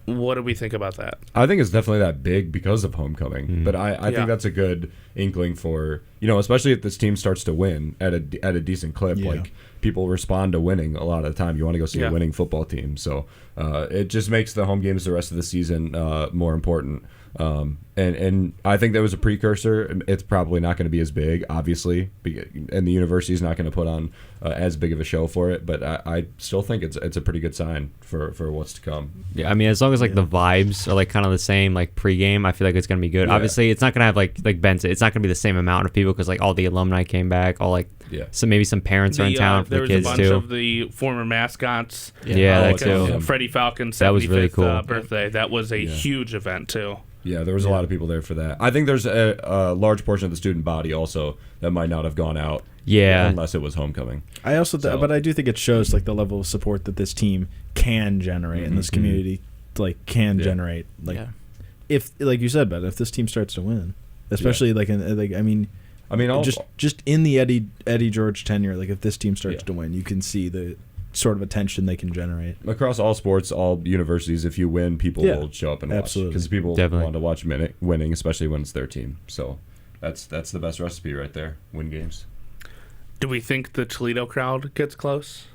What do we think about that? I think it's definitely that big because of homecoming. Mm-hmm. But I think that's a good inkling for, especially if this team starts to win at a decent clip. Yeah. Like, people respond to winning a lot of the time. You want to go see a winning football team. So it just makes the home games the rest of the season more important. And I think that was a precursor. It's probably not going to be as big, obviously, and the university is not going to put on as big of a show for it. But I still think it's a pretty good sign for what's to come. Yeah, I mean, as long as like the vibes are like kind of the same, like pregame, I feel like it's going to be good. Yeah. Obviously, it's not going to have like Ben said, it's not going to be the same amount of people because like all the alumni came back, all like so maybe some parents are in town for the kids too. There was a bunch of the former mascots. Yeah, that too. Freddie Falcon's 75th that was really cool. Birthday. That was a huge event too. Yeah, there was a lot of people there for that. I think there's a large portion of the student body also that might not have gone out. Yeah, unless it was homecoming. I also, but I do think it shows like the level of support that this team can generate and this community generate. Like, if like you said, Ben, if this team starts to win, especially just in the Eddie George tenure, like if this team starts to win, you can see the sort of attention they can generate across all sports, all universities. If you win, people will show up and watch because people want to watch winning, especially when it's their team. So that's the best recipe right there. Win games. Do we think the Toledo crowd gets close?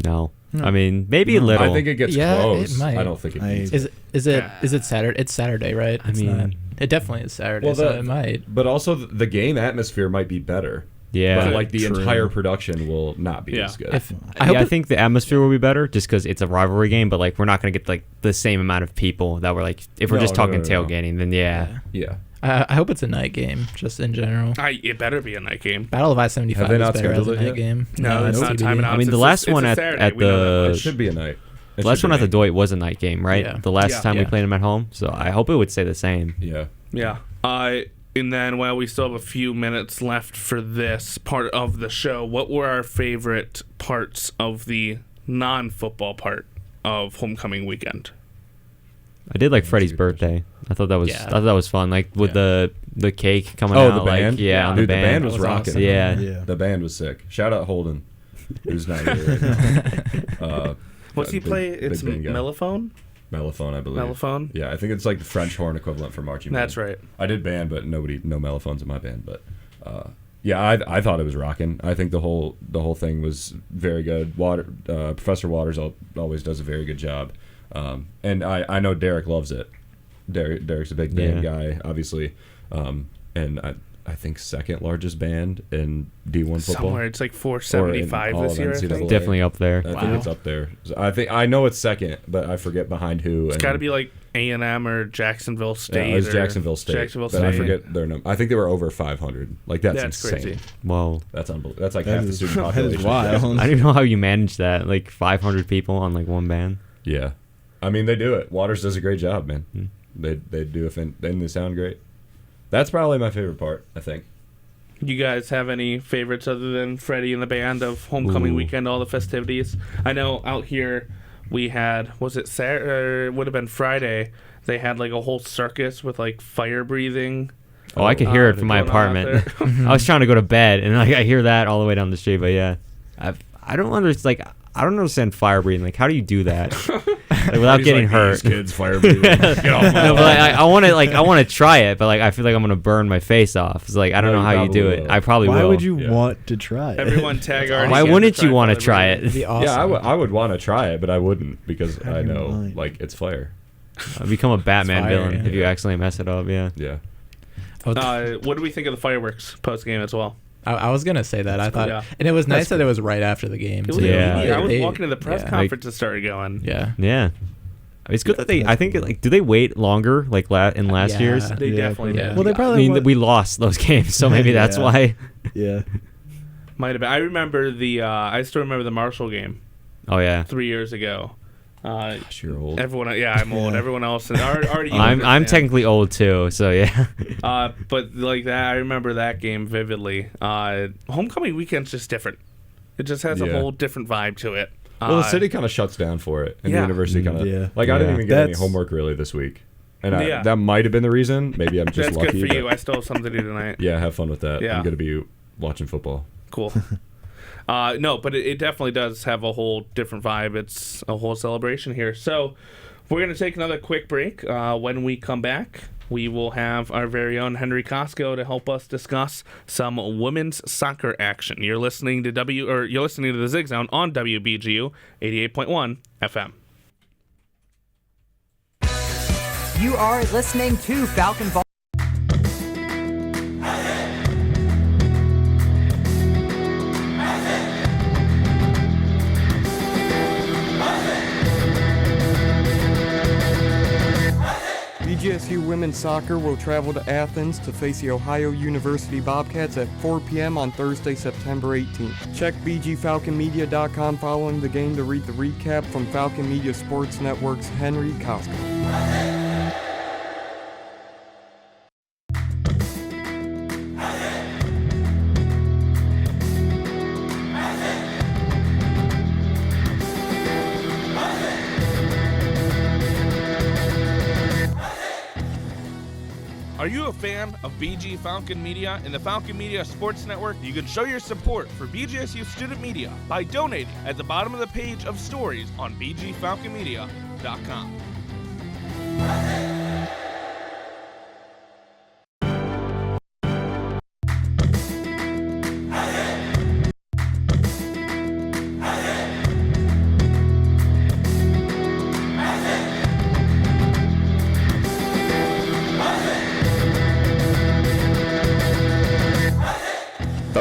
No. I mean, maybe a little. I think it gets close. It might. I don't think it needs Is it Saturday? It's Saturday, right? It definitely is Saturday, so it might. But also the game atmosphere might be better Yeah. But like the True. entire production will not be Yeah. as good. I think the atmosphere will be better just because it's a rivalry game, but like we're not gonna get like the same amount of people that were like if we're No, just no, talking no, no. tailgating, then yeah. Yeah. I hope it's a night game, just in general. It better be a night game. Battle of I-75 Have they is not better as a scheduled it night yet? game. No, it's not TBD. time announced. I mean, the It's last a one at Saturday. We know that the- It much. should be a night. It The last should one be at the night. Doit was a night game, right? Yeah. The last Yeah. time we Yeah. played them at home, so I hope it would stay the same. Yeah. Yeah. And then, while we still have a few minutes left for this part of the show, what were our favorite parts of the non-football part of homecoming weekend? I did like That's a Freddie's good birthday. I thought that was Yeah. I thought that was fun. Like with the cake coming Oh, out. the band? Like, yeah, on Dude, the band. was That was rocking. awesome. Yeah. Yeah. The band was sick. Shout out Holden, who's not here right now. What's he big- play? big It's band guy. mellophone? Mellophone, I believe. Mellophone? Yeah, I think it's like the French horn equivalent for marching band. That's right. I did band, but no mellophones in my band. But yeah, I thought it was rocking. I think the whole thing was very good. Professor Waters always does a very good job, and I know Derek loves it. Derek's a big band guy, obviously, and I think second largest band in D1 football. Somewhere it's like 475 Or in all this of year, I NCAA. think. Definitely up there. I think it's up there. I know it's second, but I forget behind who. It's got to be like A&M or Jacksonville State. Yeah, it was or Jacksonville State. Jacksonville but I State. forget their number. I think they were over 500. Like that's insane. crazy. Whoa. That's unbelievable. That's like That half the is- student that is population. wild. I don't even know how you manage that. Like 500 people on like one band. Yeah, I mean they do it. Waters does a great job, man. Hmm. They do and they sound great. That's probably my favorite part. I think. You guys have any favorites other than Freddie and the band of homecoming Ooh. weekend, all the festivities? I know out here we had, was it Saturday, or it would have been Friday, they had like a whole circus with like fire breathing. Oh, I could hear it from my going on out apartment. there. I was trying to go to bed, and like I hear that all the way down the street. But yeah, I don't understand. Like I don't understand fire breathing. Like how do you do that like, without getting hurt? Kids fire breathing. Get off my No, but lawn. I want to try it, but like I feel like I'm gonna burn my face off. It's like I don't No, know how you you do probably it. will. I probably Why will. would you Yeah. want to try it? Everyone tag our Why wouldn't you want to try it? It'd be awesome. Yeah, I would want to try it, but I wouldn't because I your know mind. like it's fire. Become a Batman fire, villain yeah. if you accidentally mess it up. Yeah. Yeah. What do we think of the fireworks post game as well? I was gonna say that. I thought, Yeah. and it was nice That's that it was right after the game. It was too. Yeah. immediate. I was They- walking to the press yeah. conference and started going. Yeah. Yeah. It's good that they. I think like do they wait longer like in last Yeah. years? They Yeah, definitely yeah. did. Well, they I probably mean we lost those games, so maybe that's Yeah. why. yeah. Might have been. I remember I still remember the Marshall game Oh yeah. 3 years ago. Gosh, you're old. Everyone, I'm old. Yeah. Everyone else is already. I'm older, man. technically old too, so yeah. But like that, I remember that game vividly. Homecoming weekend's just different. It just has a Yeah. whole different vibe to it. Well, the city kind of shuts down for it, and Yeah. the university kind of Yeah. like I didn't Yeah. even get any That's- homework really this week, and Yeah. that might have been the reason. Maybe I'm just That's lucky. good for you. but I still have something to do tonight. yeah, have fun with that. Yeah. I'm gonna be watching football. Cool. No, but it definitely does have a whole different vibe. It's a whole celebration here. So we're going to take another quick break. When we come back, we will have our very own Henry Costco to help us discuss some women's soccer action. You're listening to the Zig Zone on WBGU 88.1 FM. You are listening to Falcon Ball. BGSU women's soccer will travel to Athens to face the Ohio University Bobcats at 4 p.m. on Thursday, September 18th. Check bgfalconmedia.com following the game to read the recap from Falcon Media Sports Network's Henry Costco. Are you a fan of BG Falcon Media and the Falcon Media Sports Network? You can show your support for BGSU student media by donating at the bottom of the page of stories on bgfalconmedia.com.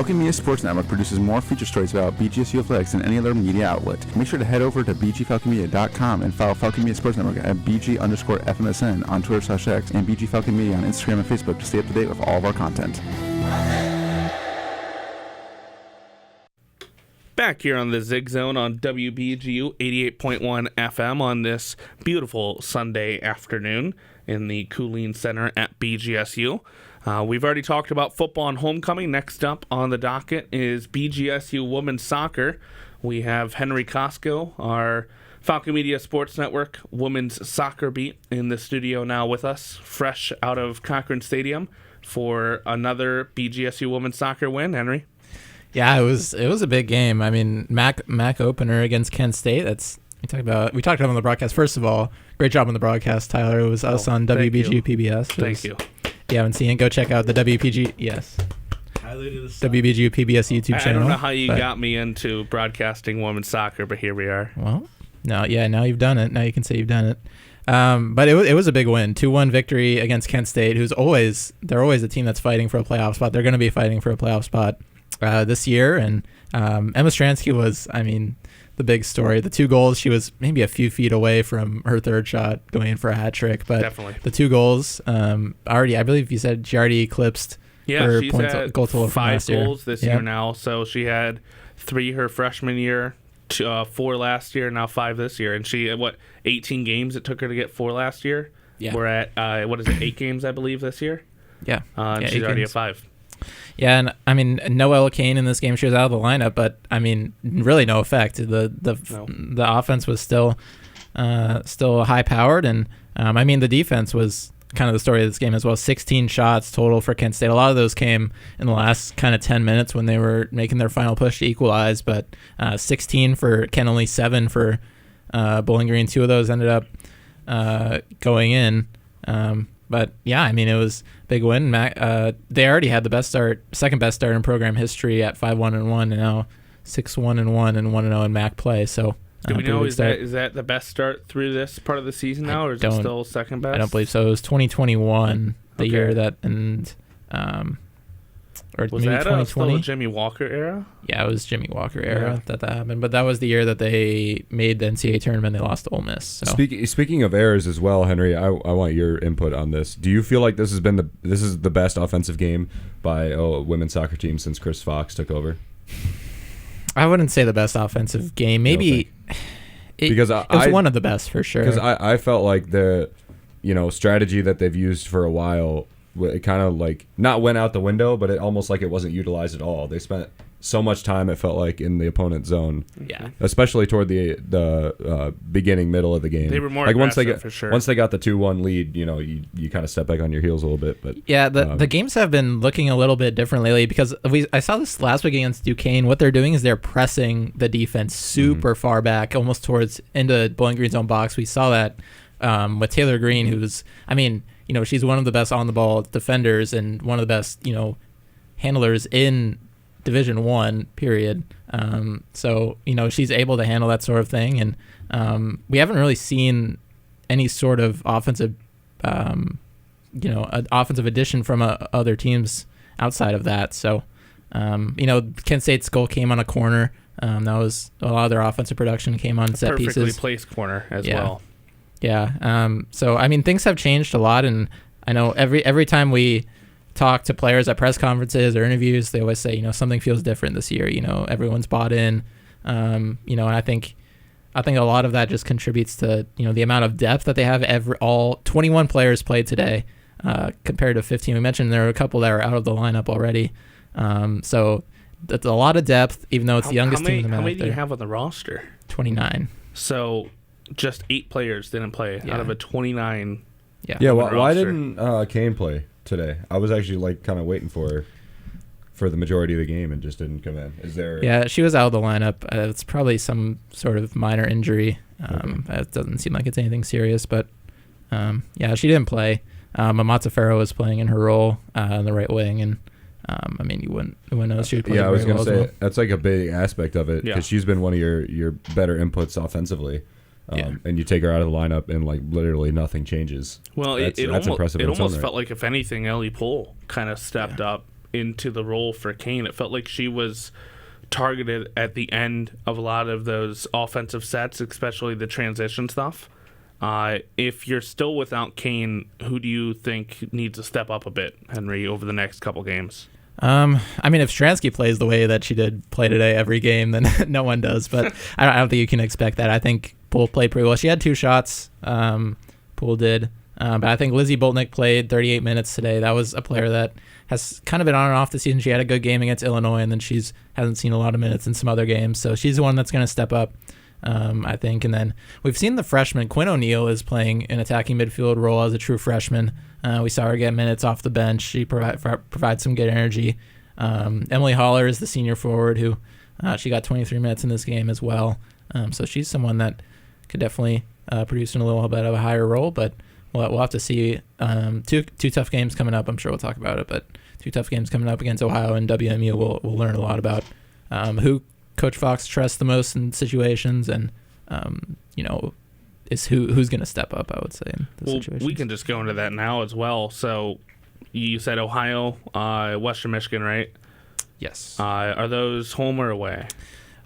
Falcon Media Sports Network produces more feature stories about BGSU athletics than any other media outlet. Make sure to head over to bgfalconmedia.com and follow Falcon Media Sports Network at BG_FMSN on Twitter/X and BG Falcon Media on Instagram and Facebook to stay up to date with all of our content. Back here on the Zig Zone on WBGU 88.1 FM on this beautiful Sunday afternoon in the Cooling Center at BGSU. We've already talked about football and homecoming. Next up on the docket is BGSU women's soccer. We have Henry Costco, our Falcon Media Sports Network women's soccer beat, in the studio now with us, fresh out of Cochran Stadium for another BGSU women's soccer win. Henry? Yeah, it was a big game. I mean, MAC opener against Kent State. We talked about it on the broadcast. First of all, great job on the broadcast, Tyler. It was us on WBGU PBS. Thank you. If you haven't seen it, go check out the WBGU PBS YouTube channel. I don't know how you got me into broadcasting women's soccer, but here we are. Well, now you've done it. Now you can say you've done it. But it was a big win, 2-1 victory against Kent State, they're always a team that's fighting for a playoff spot. They're going to be fighting for a playoff spot this year, and Emma Stransky was, the big story. The 2 goals, she was maybe a few feet away from her third shot going in for a hat trick, but definitely. The 2 goals, I believe you said she already eclipsed her she's points had goal total from 5 last year. goals this year now, so she had 3 her freshman year, 4 last year, now 5 this year, and she 18 games it took her to get 4 last year. Yeah, we're at 8 games I believe this year. Yeah, and she's already at 5. Yeah, and Noelle Kane in this game, she was out of the lineup, but really no effect. The offense was still high powered, and the defense was kind of the story of this game as well. 16 shots total for Kent State. A lot of those came in the last kind of 10 minutes when they were making their final push to equalize, but 16 for Kent, only 7 for Bowling Green. 2 of those ended up going in. But yeah, it was a big win. They already had the second best start in program history at 5-1-1, and now 6-1-1 and 1-0 in MAC play. So do we know is that the best start through this part of the season now, or is it still second best? I don't believe so. It was 2021, the year that, and or was maybe that 2020? Still a Jimmy Walker era? Yeah, it was Jimmy Walker era that happened. But that was the year that they made the NCAA tournament. They lost to Ole Miss. So. Speaking of errors as well, Henry, I want your input on this. Do you feel like this is the best offensive game by a women's soccer team since Chris Fox took over? I wouldn't say the best offensive game. Maybe it was one of the best for sure. Because I felt like the strategy that they've used for a while, it kind of not went out the window, but it almost like it wasn't utilized at all. They spent so much time, it felt like, in the opponent's zone. Yeah. Especially toward the beginning, middle of the game. They were more aggressive, for sure. Once they got the 2-1 lead, you kind of step back on your heels a little bit. But yeah, the games have been looking a little bit different lately because I saw this last week against Duquesne. What they're doing is they're pressing the defense super far back, almost towards into Bowling Green's own box. We saw that with Taylor Green, who's, she's one of the best on-the-ball defenders and one of the best, handlers in Division I, period. So, she's able to handle that sort of thing. And we haven't really seen any sort of offensive, offensive addition from other teams outside of that. So, Kent State's goal came on a corner. That was a lot of their offensive production came on set pieces. Perfectly placed corner as well. Yeah. So, things have changed a lot. And I know every time we talk to players at press conferences or interviews, they always say, something feels different this year. Everyone's bought in. And I think a lot of that just contributes to, the amount of depth that they have. All 21 players played today compared to 15. We mentioned there are a couple that are out of the lineup already. So that's a lot of depth, even though it's the youngest team in the MAC. How many do you have on the roster? 29. So just 8 players didn't play out of a 29. Yeah. Why didn't Kane play today? I was actually kind of waiting for the majority of the game and just didn't come in. Is there? Yeah, she was out of the lineup. It's probably some sort of minor injury. It doesn't seem like it's anything serious, but she didn't play. Mamata Farrow was playing in her role in the right wing, and you wouldn't know she would play. Yeah, I was going to say that's a big aspect of it because she's been one of your better inputs offensively. And you take her out of the lineup and literally nothing changes. Well, that's it impressive. It almost felt like, if anything, Ellie Poole kind of stepped up into the role for Kane. It felt like she was targeted at the end of a lot of those offensive sets, especially the transition stuff. If you're still without Kane, who do you think needs to step up a bit, Henry, over the next couple games? I mean, if Stransky plays the way that she did play today every game, then no one does. But I don't think you can expect that. I think Poole played pretty well. She had 2 shots. Poole did. But I think Lizzie Boltnick played 38 minutes today. That was a player that has kind of been on and off the season. She had a good game against Illinois, and then hasn't seen a lot of minutes in some other games. So she's the one that's going to step up, I think. And then we've seen the freshman. Quinn O'Neill is playing an attacking midfield role as a true freshman. We saw her get minutes off the bench. She provides some good energy. Emily Haller is the senior forward who she got 23 minutes in this game as well. So she's someone that could definitely produce in a little bit of a higher role, but we'll have to see. Two tough games coming up. I'm sure we'll talk about it, but 2 tough games coming up against Ohio and WMU. We'll learn a lot about who Coach Fox trusts the most in situations, and is who's going to step up, I would say, in the situations. We can just go into that now as well. So you said Ohio, Western Michigan, right? Yes. Are those home or away?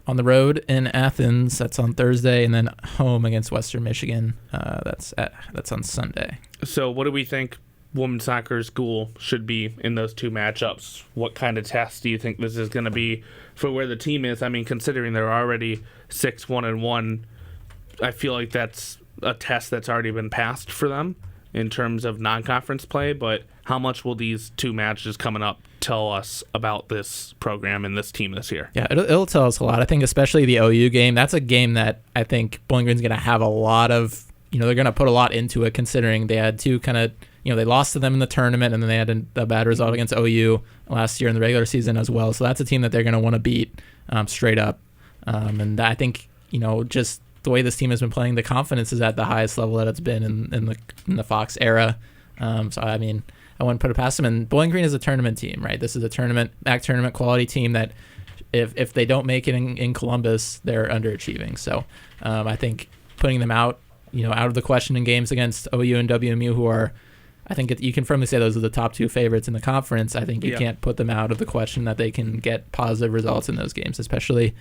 On the road in Athens, that's on Thursday, and then home against Western Michigan, that's on Sunday. So what do we think women's soccer's goal should be in those 2 matchups? What kind of test do you think this is going to be for where the team is? I mean, considering they're already 6-1-1, I feel like that's a test that's already been passed for them in terms of non-conference play, but how much will these 2 matches coming up tell us about this program and this team this year? Yeah, it'll tell us a lot. I think especially the OU game, that's a game that I think Bowling Green's going to have a lot of, they're going to put a lot into it, considering they had 2 kind of, they lost to them in the tournament, and then they had a bad result against OU last year in the regular season as well. So that's a team that they're going to want to beat straight up. And I think, just the way this team has been playing, the confidence is at the highest level that it's been in the Fox era. So I mean, I wouldn't put it past them. And Bowling Green is a tournament team, right? This is a MAC tournament quality team that if they don't make it in Columbus, they're underachieving. So I think putting them out of the question in games against OU and WMU, who are, I think you can firmly say those are the top 2 favorites in the conference. I think you can't put them out of the question that they can get positive results in those games, especially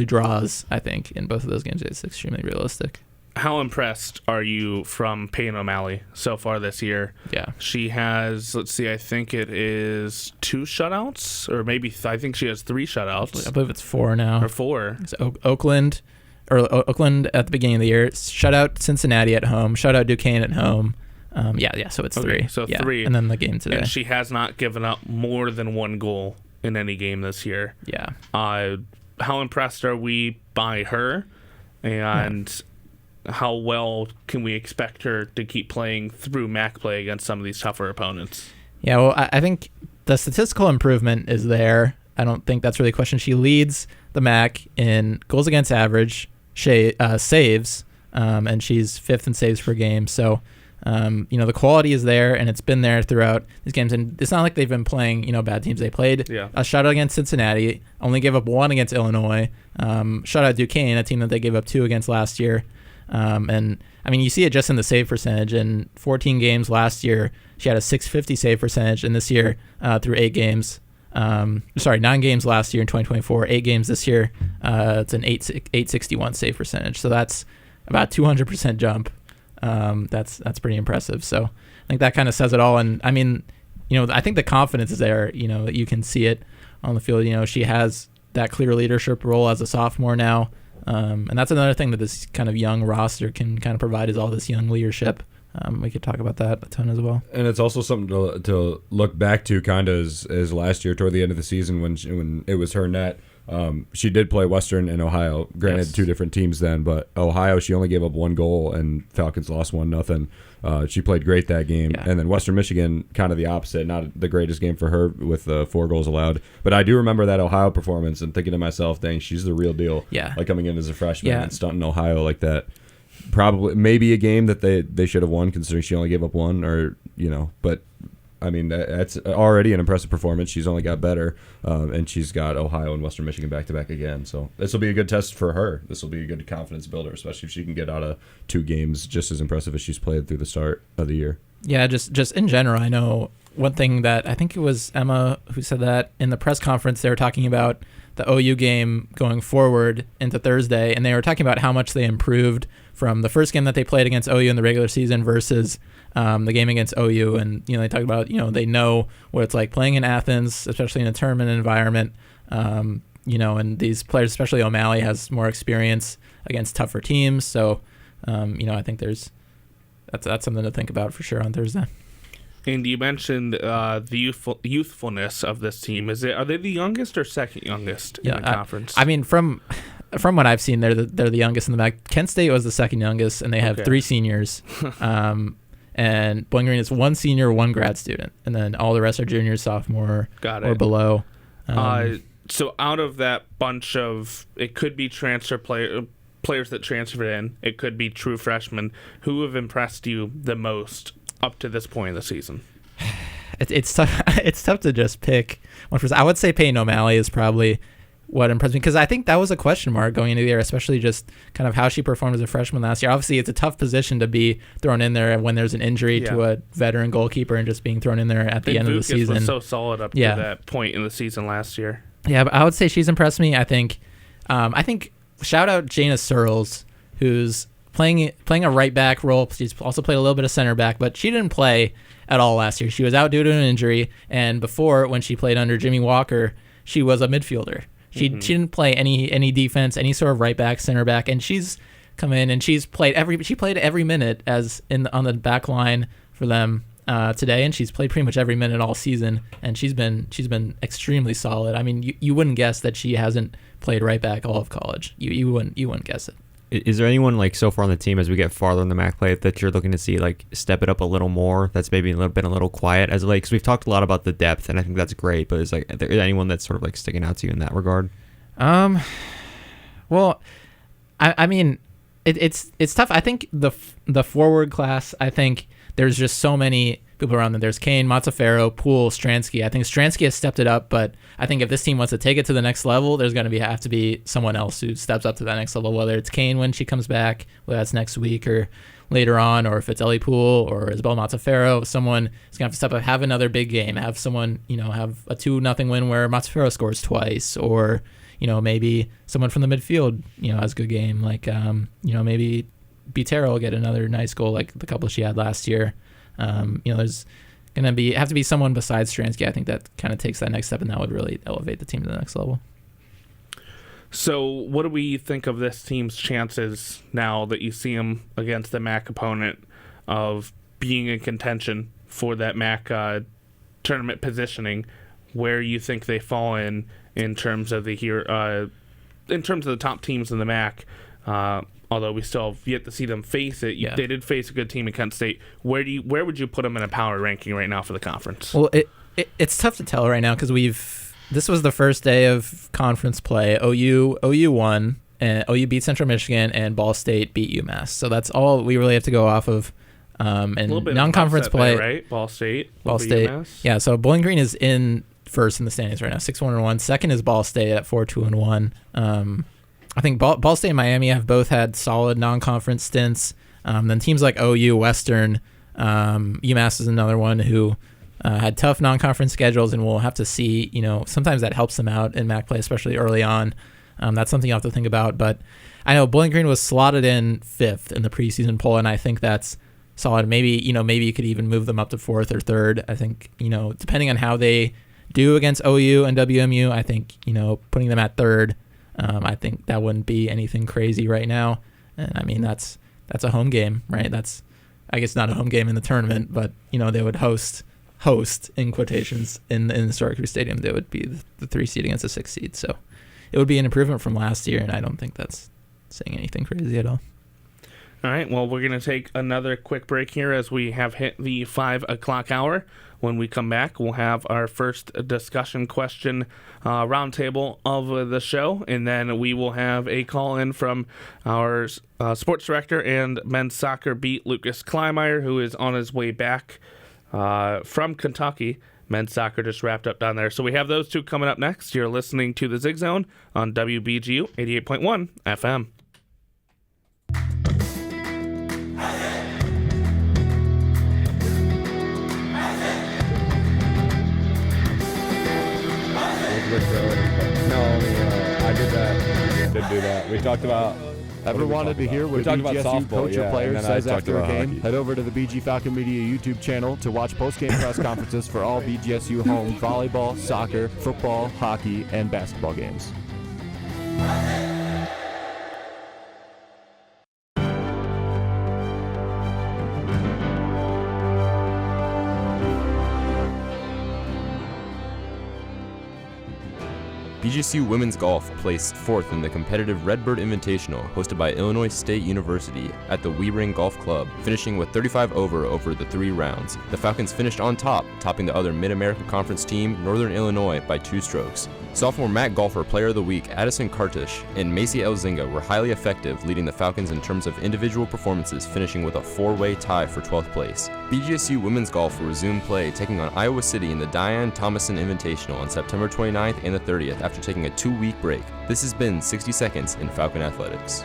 draws. I think in both of those games, it's extremely realistic. How impressed are you from Peyton O'Malley so far this year? Yeah. She has, I think it is 2 shutouts, or maybe I think she has 3 shutouts. I believe it's 4 now. Or 4. It's Oakland at the beginning of the year. Shutout Cincinnati at home. Shutout Duquesne at home. So it's 3. So 3. And then the game today. And she has not given up more than 1 goal in any game this year. Yeah. How impressed are we by her? And how well can we expect her to keep playing through MAC play against some of these tougher opponents? Yeah, well, I think the statistical improvement is there. I don't think that's really a question. She leads the MAC in goals against average, saves, and she's 5th in saves per game. So, the quality is there, and it's been there throughout these games. And it's not like they've been playing, bad teams. They played a shutout against Cincinnati, only gave up 1 against Illinois. Shutout Duquesne, a team that they gave up 2 against last year. And I mean, you see it just in the save percentage. In 14 games last year, she had a 650 save percentage, and this year, through 8 games, 9 games last year in 2024, 8 games this year, it's an 861 save percentage. So that's about 200% jump. That's pretty impressive. So I think that kind of says it all. And I mean, I think the confidence is there. You can see it on the field. She has that clear leadership role as a sophomore now. And that's another thing that this kind of young roster can kind of provide, is all this young leadership. We could talk about that a ton as well. And it's also something to look back to, kind of as last year toward the end of the season when it was her net. She did play Western and Ohio, granted 2 different teams then, but Ohio, she only gave up 1 goal and Falcons lost 1-0. She played great that game. Yeah. And then Western Michigan, kind of the opposite, not the greatest game for her with 4 goals allowed. But I do remember that Ohio performance and thinking to myself, dang, she's the real deal. Yeah. Like coming in as a freshman and stunting Ohio like that. Probably, maybe a game that they should have won, considering she only gave up 1, or, but I mean, that's already an impressive performance. She's only got better, and she's got Ohio and Western Michigan back-to-back again. So this will be a good test for her. This will be a good confidence builder, especially if she can get out of 2 games just as impressive as she's played through the start of the year. Yeah, just in general, I know one thing that I think it was Emma who said that in the press conference, they were talking about the OU game going forward into Thursday, and they were talking about how much they improved from the first game that they played against OU in the regular season versus the game against OU. And, they talked about, they know what it's like playing in Athens, especially in a tournament environment. And these players, especially O'Malley, has more experience against tougher teams. So, I think that's something to think about for sure on Thursday. And you mentioned the youthfulness of this team. Are they the youngest or second youngest in the conference? I mean, from what I've seen, they're the youngest in the MAC. Kent State was the second youngest, and they have 3 seniors. And Bowling Green is 1 senior, 1 grad student, and then all the rest are juniors, sophomore, or below. So out of that bunch of, it could be transfer players that transferred in, it could be true freshmen. Who have impressed you the most up to this point of the season? It's tough. It's tough to just pick one person. I would say Peyton O'Malley is probably what impressed me, because I think that was a question mark going into the year, especially just kind of how she performed as a freshman last year. Obviously, it's a tough position to be thrown in there when there's an injury to a veteran goalkeeper and just being thrown in there at the end of the season. Was so solid up to that point in the season last year. Yeah, but I would say she's impressed me. I think shout out Jana Searles, who's playing a right back role. She's also played a little bit of center back, but she didn't play at all last year. She was out due to an injury, and before, when she played under Jimmy Walker, she was a midfielder. She didn't play any defense, any sort of right back, center back, and she's come in and she played every minute on the back line for them today, and she's played pretty much every minute all season, and she's been extremely solid. I mean, you wouldn't guess that she hasn't played right back all of college. You wouldn't guess it. Is there anyone like so far on the team as we get farther in the MAC play that you're looking to see like step it up a little more? That's maybe been a little quiet as of late, because we've talked a lot about the depth, and I think that's great. But is there anyone that's sort of like sticking out to you in that regard? Well, I mean, it's tough. I think the forward class, I think there's just so many people around them. There's Kane, Mazzaferro, Poole, Stransky. I think Stransky has stepped it up, but I think if this team wants to take it to the next level, there's going to have to be someone else who steps up to that next level, whether it's Kane when she comes back, whether that's next week or later on, or if it's Ellie Poole or Isabel Mazzaferro. Someone is going to have to step up, have another big game, have someone, have a 2-0 win where Mazzaferro scores twice, or, maybe someone from the midfield, has a good game, like, maybe Butero will get another nice goal like the couple she had last year. There's going to have to be someone besides Stransky. I think that kind of takes that next step, and that would really elevate the team to the next level. So what do we think of this team's chances now that you see them against the MAC opponent of being in contention for that MAC tournament positioning? Where you think they fall in terms of the top teams in the MAC? Although we still have yet to see them face it. They did face a good team in Kent State. Where would you put them in a power ranking right now for the conference? Well, it's tough to tell right now because this was the first day of conference play. OU won, and OU beat Central Michigan, and Ball State beat UMass. So that's all we really have to go off of. And a little bit non-conference play, there, right? Ball State. UMass. Yeah. So Bowling Green is in first in the standings right now, 6-1-1. Second is Ball State at 4-2-1. I think Ball State and Miami have both had solid non-conference stints. Then teams like OU, Western, UMass is another one who had tough non-conference schedules, and we'll have to see. Sometimes that helps them out in MAC play, especially early on. That's something you have to think about. But I know Bowling Green was slotted in 5th in the preseason poll, and I think that's solid. Maybe you could even move them up to 4th or 3rd. I think depending on how they do against OU and WMU, I think putting them at 3rd. I think that wouldn't be anything crazy right now. And I mean, that's a home game, right? That's, I guess, not a home game in the tournament, but they would host in quotations in the historic Crew Stadium. They would be the 3 seed against the 6 seed. So it would be an improvement from last year, and I don't think that's saying anything crazy at all. All right, well, we're going to take another quick break here as we have hit the 5 o'clock hour. When we come back, we'll have our first discussion question roundtable of the show, and then we will have a call-in from our sports director and men's soccer beat, Lucas Kleinmeyer, who is on his way back from Kentucky. Men's soccer just wrapped up down there. So we have those two coming up next. You're listening to the Zig Zone on WBGU 88.1 FM. didn't do that. We talked about. Ever wanted to hear what talked about BGSU softball, coach yeah, or player and then I says talked after a about game? hockey. Head over to the BG Falcon Media YouTube channel to watch post-game press conferences for all BGSU home volleyball, soccer, football, hockey, and basketball games. BGSU Women's Golf placed 4th in the competitive Redbird Invitational hosted by Illinois State University at the Wee-Ring Golf Club, finishing with 35 over the 3 rounds. The Falcons finished on top, topping the other Mid-America Conference team, Northern Illinois, by 2 strokes. Sophomore MAC Golfer Player of the Week Addison Kartush and Macy Elzinga were highly effective, leading the Falcons in terms of individual performances, finishing with a 4-way tie for 12th place. BGSU Women's Golf will resume play, taking on Iowa City in the Diane Thomason Invitational on September 29th and the 30th after taking a 2-week break. This has been 60 Seconds in Falcon Athletics.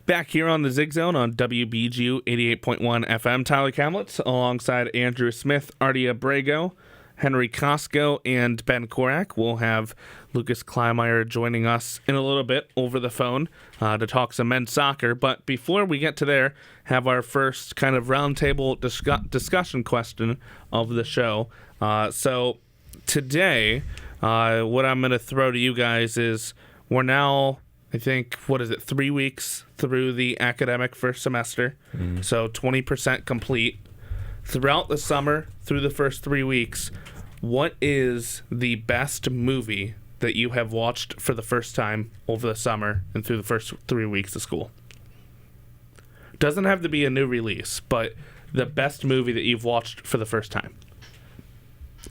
Back here on the Zig Zone on WBGU 88.1 FM, Tyler Kamlitz alongside Andrew Smith, Artie Abrego, Henry Costco, and Ben Korak. We'll have Lucas Kleinmeyer joining us in a little bit over the phone to talk some men's soccer. But before we get to there, have our first kind of roundtable discussion question of the show. So today, what I'm going to throw to you guys is we're now, I think, 3 weeks through the academic first semester. So 20% complete. Throughout the summer, through the first 3 weeks, what is the best movie that you have watched for the first time over the summer and through the first 3 weeks of school? Doesn't have to be a new release, but the best movie that you've watched for the first time.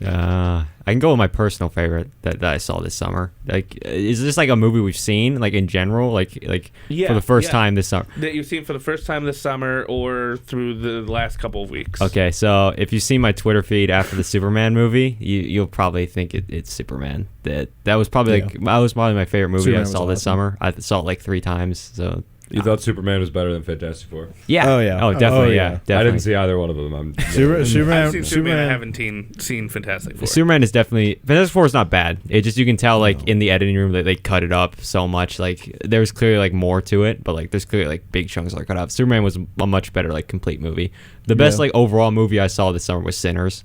I can go with my personal favorite that I saw this summer. Like, is this like a movie we've seen, like in general, like for the first time this summer? That you've seen for the first time this summer or through the last couple of weeks? Okay, so if you've seen my Twitter feed after the Superman movie, you'll probably think it's Superman. That was probably my favorite movie Superman I saw this summer. I saw it like 3 times. So. You thought Superman was better than Fantastic Four? Yeah. Oh, yeah. Oh, definitely. Yeah. Definitely. I didn't see either one of them. Superman. I've seen Superman. I haven't seen Fantastic Four. Superman is definitely Fantastic Four is not bad. It just you can tell like in the editing room that they cut it up so much. Like there's clearly like more to it, but like there's clearly like big chunks that are cut out. Superman was a much better like complete movie. The best like overall movie I saw this summer was Sinners.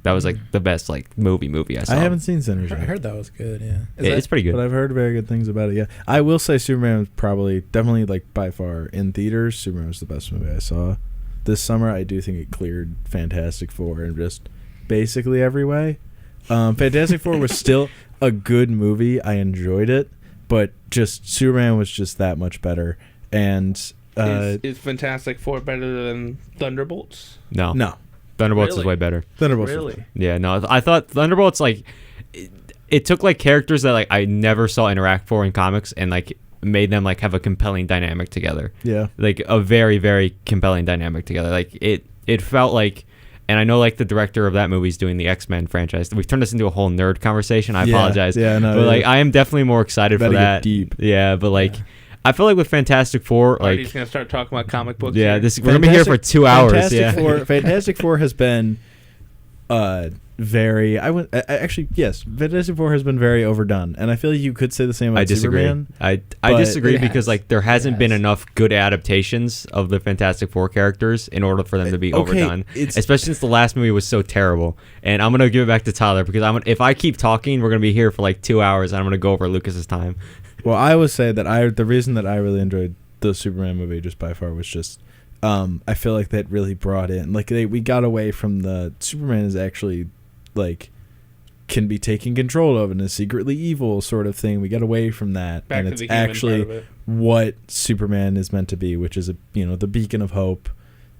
That was like the best like movie I saw. I haven't seen Sinners yet. I heard that was good. Yeah, it's pretty good. But I've heard very good things about it. Yeah, I will say Superman was definitely like by far in theaters. Superman was the best movie I saw this summer. I do think it cleared Fantastic Four in just basically every way. Fantastic Four was still a good movie. I enjoyed it, but just Superman was just that much better. And is Fantastic Four better than Thunderbolts? No. Thunderbolts is way better. Really? Yeah, no, I thought Thunderbolts like it took like characters that like I never saw interact for in comics and like made them like have a compelling dynamic together. Yeah, like a very very compelling dynamic together. Like it felt like, and I know like the director of that movie is doing the X-Men franchise. We've turned this into a whole nerd conversation. I apologize. Yeah, no, but like I am definitely more excited for that. Deep. Yeah, but like. Yeah. I feel like with Fantastic Four, like he's gonna start talking about comic books. Yeah, we're gonna be here for 2 hours. Fantastic Four has been very. Yes, Fantastic Four has been very overdone, and I feel like you could say the same about Superman. I disagree because like there hasn't been enough good adaptations of the Fantastic Four characters in order for them to be overdone. Especially since the last movie was so terrible. And I'm gonna give it back to Tyler because if I keep talking, we're gonna be here for like 2 hours, and I'm gonna go over Lucas's time. Well, I would say that the reason that I really enjoyed the Superman movie just by far was just I feel like that really brought in we got away from the Superman is actually like can be taken control of and is secretly evil sort of thing. We got away from that, and it's actually what Superman is meant to be, which is the beacon of hope.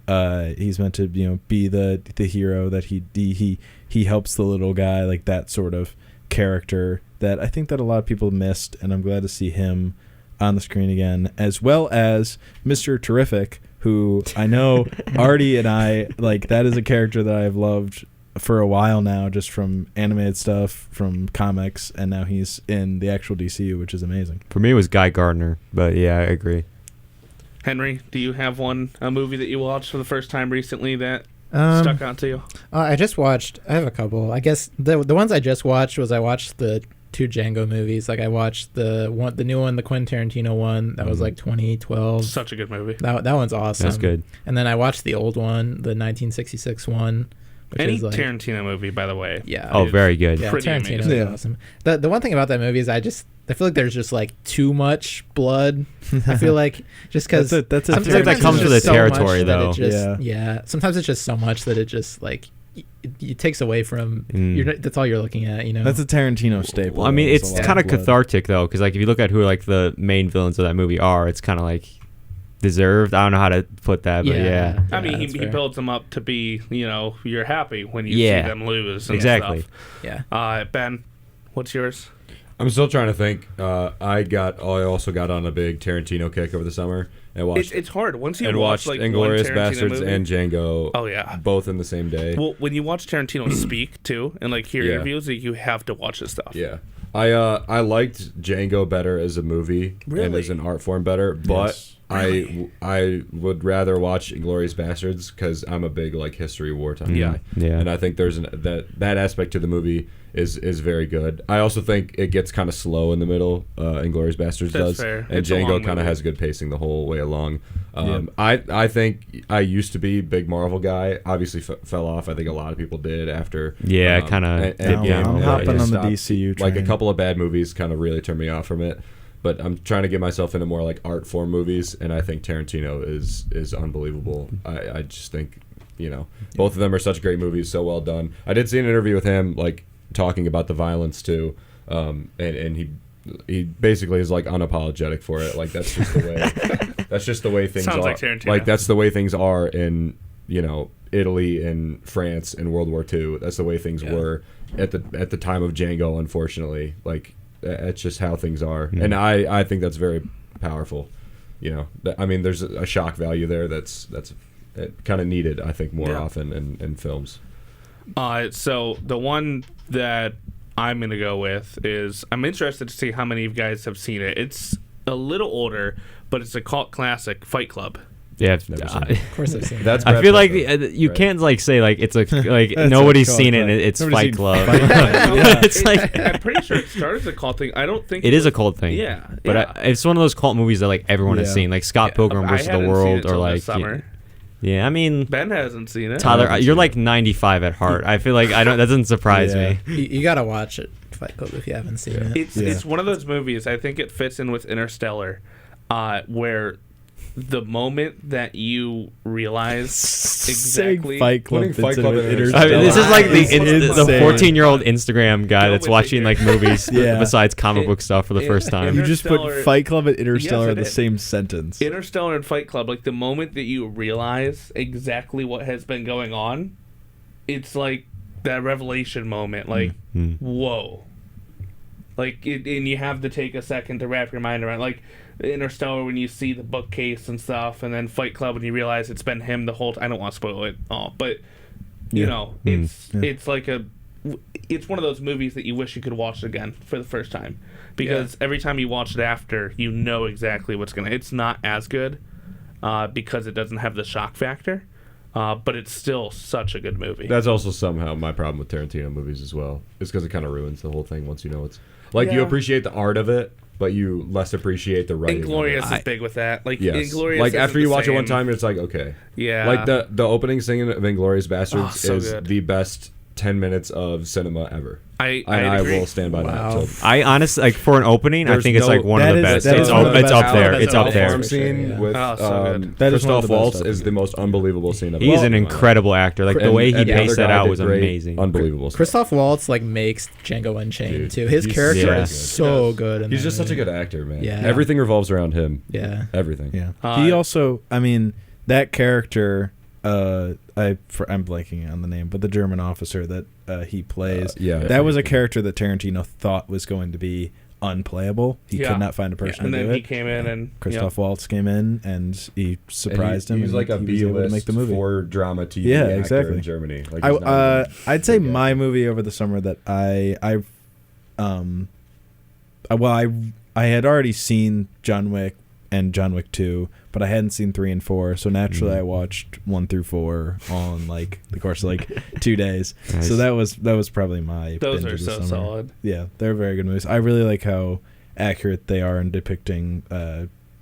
He's meant to be the hero that he helps the little guy, like that sort of character that I think that a lot of people missed, and I'm glad to see him on the screen again, as well as Mr. Terrific, who I know Artie and I like. That is a character that I've loved for a while now, just from animated stuff, from comics, and now he's in the actual DCU, which is amazing. For me, it was Guy Gardner, but yeah, I agree. Henry, do you have a movie that you watched for the first time recently that stuck out to you? I have a couple. I guess the ones I just watched I watched the 2 Django movies. Like I watched the new one, the Quentin Tarantino one. That was like 2012. Such a good movie. That one's awesome. That's good. And then I watched the old one, the 1966 one. Any Tarantino movie, by the way. Yeah. Oh, very good. Yeah, Pretty Tarantino is amazing. awesome. The one thing about that movie is I feel like there's just like too much blood. I feel like just because that's a feel like that comes with the territory, though. Yeah. Sometimes it's just so much that it just like it takes away from that's all you're looking at. You know. That's a Tarantino staple. Well, I mean, it's kind of blood. cathartic though, because like if you look at who like the main villains of that movie are, it's kind of like deserved. I don't know how to put that, but yeah. I mean, he builds them up to be, you're happy when you see them lose and exactly. stuff. Yeah. Ben, what's yours? I'm still trying to think. I also got on a big Tarantino kick over the summer and watched. It's hard once you watch like Inglourious Basterds and Django. Oh yeah, both in the same day. Well, when you watch Tarantino speak too, and like hear interviews, you have to watch his stuff. Yeah, I liked Django better as a movie and as an art form better, but. Yes. Really? I would rather watch Inglourious Basterds because I'm a big like history wartime guy. Yeah. And I think there's that aspect to the movie is very good. I also think it gets kind of slow in the middle. Inglourious Basterds does, fair. and It's a Django long kind of movie. has good pacing the whole way along. I think I used to be a big Marvel guy. Obviously fell off. I think a lot of people did after. Yeah, kind of. I'm hopping on the DCU train. Like a couple of bad movies kind of really turned me off from it. But I'm trying to get myself into more like art form movies, and I think Tarantino is unbelievable. I just think, both of them are such great movies, so well done. I did see an interview with him, like talking about the violence too, and he basically is like unapologetic for it. Like that's just the way things Sounds are. like Tarantino. Like that's the way things are in Italy and France in World War II. That's the way things were at the time of Django. Unfortunately, like. It's just how things are, and I think that's very powerful. I mean, there's a shock value there that's kind of needed. I think more often in films. So the one that I'm gonna go with is I'm interested to see how many of you guys have seen it. It's a little older, but it's a cult classic, Fight Club. Yeah, Of course I've seen it. That's. I Brad feel like Pitt, you right? can't like say like it's a like nobody's seen it. And it's Nobody's Fight seen Club. Fight Club. It's like I'm pretty sure it started as a cult thing. I don't think it is a cult thing. Yeah, but it's one of those cult movies that like everyone has Yeah. seen, like Scott Pilgrim I versus the haven't seen World, it or till like this summer. yeah. I mean, Ben hasn't seen it. Tyler, you're like 95 at heart. I feel like that doesn't surprise Yeah. me. You gotta watch it, Fight Club, if you haven't seen it. It's one of those movies. I think it fits in with Interstellar, where the moment that you realize exactly Fight Club. Putting Fight fits in Club with in Interstellar. I mean, this is like the insane. 14-year-old Instagram guy Go that's with it watching here. like movies Yeah. besides comic book stuff for the first time. You just put Interstellar- Fight Club and Interstellar Yes, I in the did. same sentence. Interstellar and Fight Club, like the moment that you realize exactly what has been going on, it's like that revelation moment. Like, whoa. Like, and you have to take a second to wrap your mind around. Like, Interstellar, when you see the bookcase and stuff, and then Fight Club, when you realize it's been him the whole time. I don't want to spoil it all, but, it's like it's one of those movies that you wish you could watch again for the first time. Because every time you watch it after, you know exactly what's going to... It's not as good because it doesn't have the shock factor. But it's still such a good movie. That's also somehow my problem with Tarantino movies as well. It's because it kind of ruins the whole thing once you know it's... Like, you appreciate the art of it, but you less appreciate the writing. Inglourious is big with that. Like, yes. Inglourious Like, after you watch it one same. time, it's like, okay. Yeah. Like, the opening scene of Inglourious Basterds so is good. the best 10 minutes of cinema ever. I will stand by that. Till, I honestly, like, for an opening, I There's think it's like one of that the is- best. that It's is one of the it's best. up there. That's It's an up all there. farm for sure, scene yeah. with Oh, so good. That is one of Christoph the best Waltz stuff. is the most unbelievable scene ever. He's an Oh my incredible actor. Like, the way he And the paced other that guy out did was great, amazing. Unbelievable stuff. Christoph Waltz like makes Django Unchained Dude, too. His he's character so is good. so good. In He's that just such a movie. good actor, man. Yeah. Everything revolves around him. Yeah. Everything. Yeah. He also, I mean, that character, I'm blanking on the name, but the German officer that he plays, Yeah. that was a character that Tarantino thought was going to be unplayable. He could not find a person and to then do it. he came in and Christoph Waltz came in and he surprised him. He's like a he was able to make B-list the movie. for drama TV Yeah, actor exactly. in Germany. Like, he's not even I'd say big my actor. movie over the summer that I had already seen John Wick and John Wick 2, but I hadn't seen 3 and 4, so naturally I watched 1 through 4 on like the course of like 2 days. Nice. So that was probably my Those binge are of the so summer. solid. Yeah, they're very good movies. I really like how accurate they are in depicting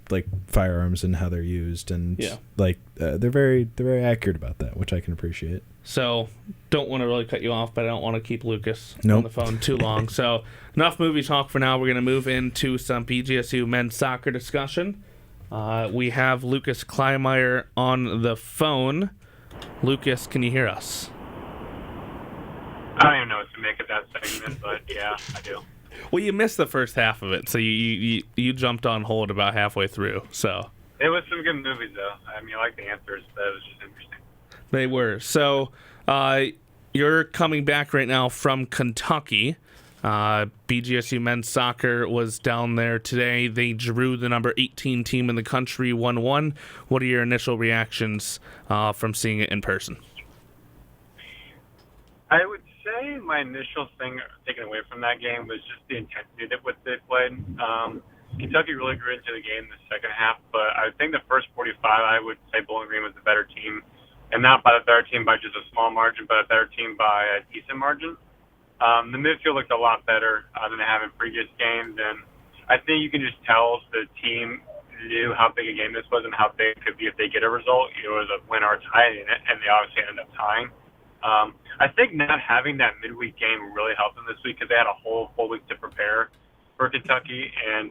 like firearms and how they're used, and they're very accurate about that, which I can appreciate. So, don't want to really cut you off, but I don't want to keep Lucas on Nope. the phone too long. So, enough movie talk for now. We're going to move into some BGSU men's soccer discussion. We have Lucas Kleinmeyer on the phone. Lucas, can you hear us? I don't even know what to make of that segment, but yeah, I do. Well, you missed the first half of it, so you jumped on hold about halfway through. So It was some good movies, though. I mean, I like the answers, but it was just interesting. they were. So you're coming back right now from Kentucky. BGSU men's soccer was down there today. They drew the number 18 team in the country 1-1. What are your initial reactions from seeing it in person? I would say my initial thing taken away from that game was just the intensity that what they played. Kentucky really grew into the game in the second half, but I think the first 45, I would say Bowling Green was the better team, and not by the better team by just a small margin, but a better team by a decent margin. The midfield looked a lot better than they have in previous games, and I think you can just tell the team knew how big a game this was and how big it could be if they get a result. It was a win or a tie in it, and they obviously ended up tying. I think not having that midweek game really helped them this week because they had a whole full week to prepare for Kentucky. And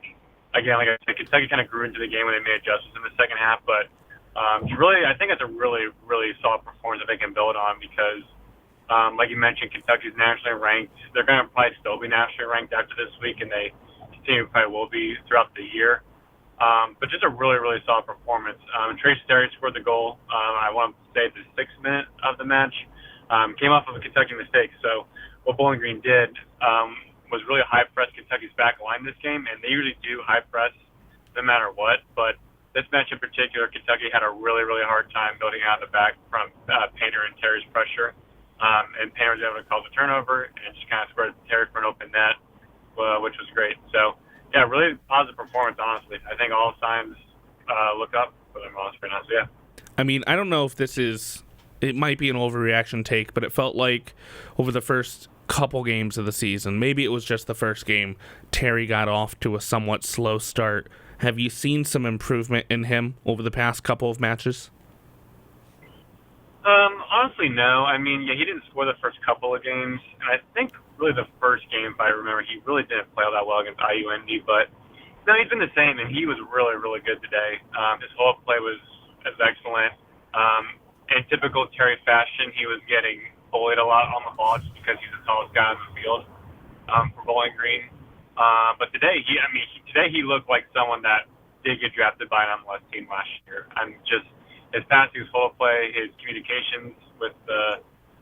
again, like I said, Kentucky kind of grew into the game when they made adjustments in the second half. But I think it's a really, really solid performance that they can build on because, like you mentioned, Kentucky's nationally ranked. They're going to probably still be nationally ranked after this week, and they probably will be throughout the year. But just a really, really solid performance. Trace Sterry scored the goal. I want to say the 6th minute of the match. Came off of a Kentucky mistake. So what Bowling Green did was really high press Kentucky's back line this game, and they usually do high press no matter what. But this match in particular, Kentucky had a really, really hard time building out the back from Painter and Terry's pressure. And Painter was able to cause a turnover and just kind of squared Terry for an open net, which was great. So, yeah, really positive performance, honestly. I think all signs look up for them, honestly, right now. So, yeah. I mean, I don't know if this is... It might be an overreaction take, but it felt like over the first couple games of the season, maybe it was just the first game, Terry got off to a somewhat slow start. Have you seen some improvement in him over the past couple of matches? Honestly, no. I mean, yeah, he didn't score the first couple of games, and I think really the first game, if I remember, he really didn't play all that well against IUND, but no, he's been the same, and he was really, really good today. His whole play was excellent. In typical Terry fashion, he was getting bullied a lot on the ball just because he's the tallest guy on the field for Bowling Green. But today, he looked like someone that did get drafted by an MLS team last year. His passing, his full play, his communications with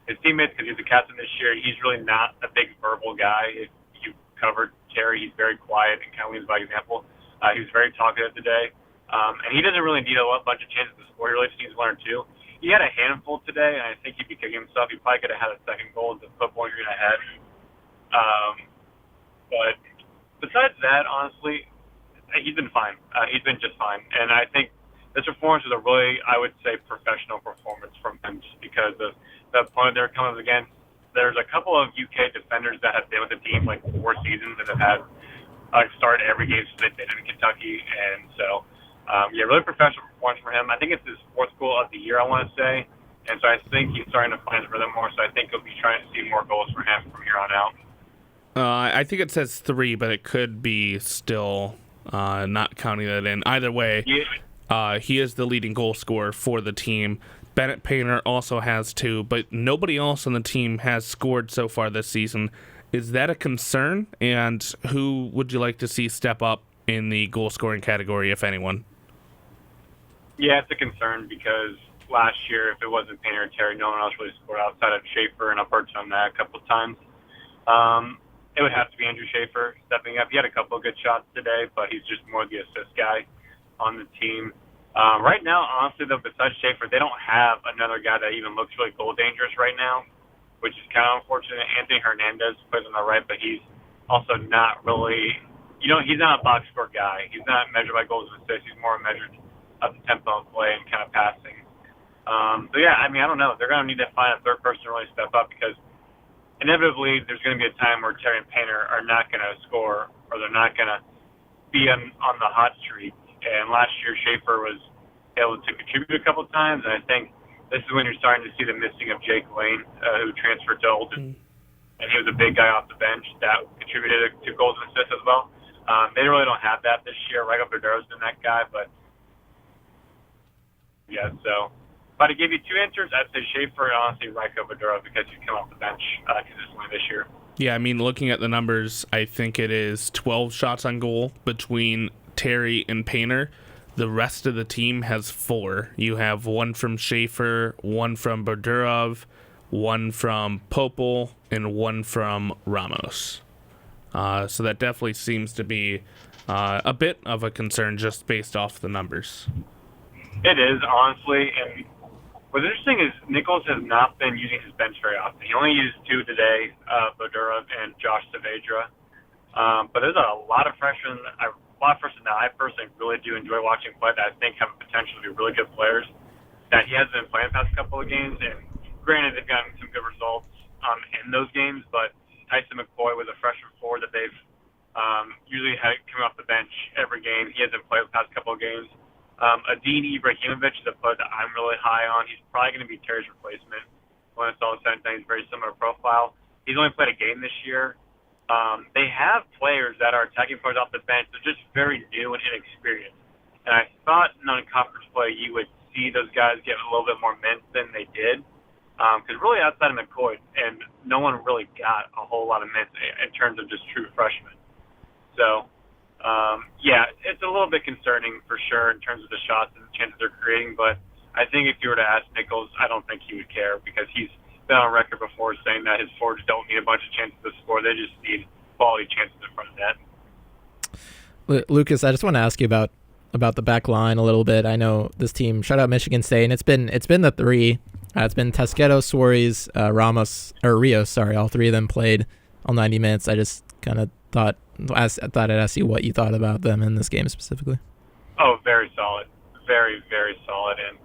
his teammates, because he's the captain this year. He's really not a big verbal guy. If you covered Terry, he's very quiet and kind of leads by example. He was very talkative today. And he doesn't really need a bunch of chances to score. He really just needs 1 or 2. He had a handful today, and I think he'd be kicking himself. He probably could have had a second goal to put Bowling Green ahead. But besides that, honestly, he's been fine. He's been just fine. And I think this performance is a really, I would say, professional performance from him just because of the opponent they're coming up against. There's a couple of UK defenders that have been with the team like 4 seasons and have had started every game since they've been in Kentucky. And so, really professional performance for him. I think it's his 4th goal of the year, I want to say. And so I think he's starting to find his rhythm more. So I think he'll be trying to see more goals for him from here on out. I think it says 3, but it could be still not counting that in. Either way, he is the leading goal scorer for the team. Bennett Painter also has 2, but nobody else on the team has scored so far this season. Is that a concern? And who would you like to see step up in the goal-scoring category, if anyone? Yeah, it's a concern because last year, if it wasn't Painter or Terry, no one else really scored outside of Schaefer, and I've heard on that a couple of times. it would have to be Andrew Schaefer stepping up. He had a couple of good shots today, but he's just more the assist guy on the team. Right now, honestly, though, besides Schaefer, they don't have another guy that even looks really goal dangerous right now, which is kind of unfortunate. Anthony Hernandez plays on the right, but he's also not really, he's not a box score guy. He's not measured by goals and assists. He's more measured of the tempo of play and kind of passing. So yeah, I don't know. They're going to need to find a third person to really step up because inevitably there's going to be a time where Terry and Painter are not going to score or they're not going to be on the hot streak. And last year Schaefer was able to contribute a couple of times, and I think this is when you're starting to see the missing of Jake Lane, who transferred to Oldham. And he was a big guy off the bench that contributed to goals and assists as well. They really don't have that this year. Rico Verdero's been that guy, but yeah, so if I had to give you two answers, I'd say Schaefer and honestly Rico Verdero because he's come off the bench consistently this year. Yeah, looking at the numbers, I think it is 12 shots on goal between Terry and Painter. The rest of the team has 4. You have one from Schaefer, one from Berderov, one from Popel, and one from Ramos. So that definitely seems to be a bit of a concern just based off the numbers. It is, honestly. And what's interesting is Nichols has not been using his bench very often. He only used 2 today, Berderov and Josh Saavedra. But there's a lot of freshmen that I personally really do enjoy watching play that I think have potential to be really good players that he hasn't been playing the past couple of games. And granted, they've gotten some good results in those games, but Tyson McCoy was a freshman forward that they've usually had come off the bench every game. He hasn't played the past couple of games. Adin Ibrahimovic is a player that I'm really high on. He's probably going to be Terry's replacement when it's all said and done. He's very similar profile. He's only played a game this year. They have players that are attacking players off the bench. They're just very new and inexperienced. And I thought in non-conference play you would see those guys get a little bit more minutes than they did. Because really outside of McCoy, and no one really got a whole lot of minutes in terms of just true freshmen. So, yeah, it's a little bit concerning for sure in terms of the shots and the chances they're creating. But I think if you were to ask Nichols, I don't think he would care because he's been on record before saying that his forwards don't need a bunch of chances to score. They just need quality chances in front of net. Lucas, I just want to ask you about the back line a little bit. I know this team shut out Michigan State, and it's been the 3. It's been Tesqueto, Suarez, Rios. Sorry, all 3 of them played all 90 minutes. I just kind of thought I'd ask you what you thought about them in this game specifically. Oh, very solid, very very solid, and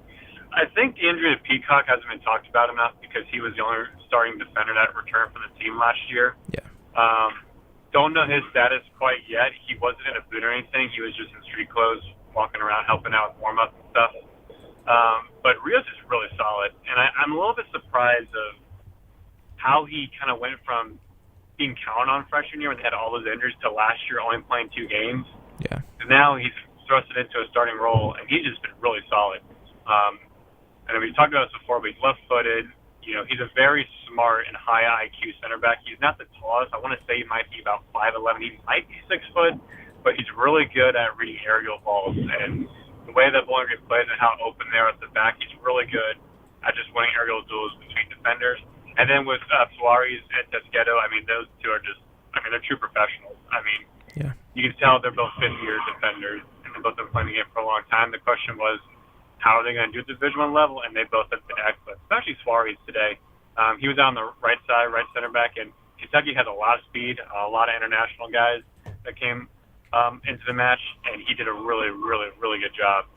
I think the injury to Peacock hasn't been talked about enough because he was the only starting defender that returned from the team last year. Yeah. Don't know his status quite yet. He wasn't in a boot or anything. He was just in street clothes, walking around, helping out with warm-up and stuff. But Rios is really solid, and I'm a little bit surprised of how he kind of went from being counted on freshman year when they had all those injuries to last year only playing 2 games. Yeah. And now he's thrusted into a starting role, and he's just been really solid. And we've talked about this before, but he's left-footed. He's a very smart and high IQ center back. He's not the tallest. I want to say he might be about 5'11". He might be 6 foot, but he's really good at reading aerial balls. And the way that Bowling Green plays and how open they are at the back, he's really good at just winning aerial duels between defenders. And then with Suarez and Tesqueto, those 2 are just, they're true professionals. Yeah. You can tell they're both fifth-year defenders, and they both been playing the game for a long time. The question was, how are they going to do at the Division I level? And they both have been excellent, especially Suarez today. He was on the right side, right center back, and Kentucky has a lot of speed, a lot of international guys that came into the match, and he did a really, really, really good job.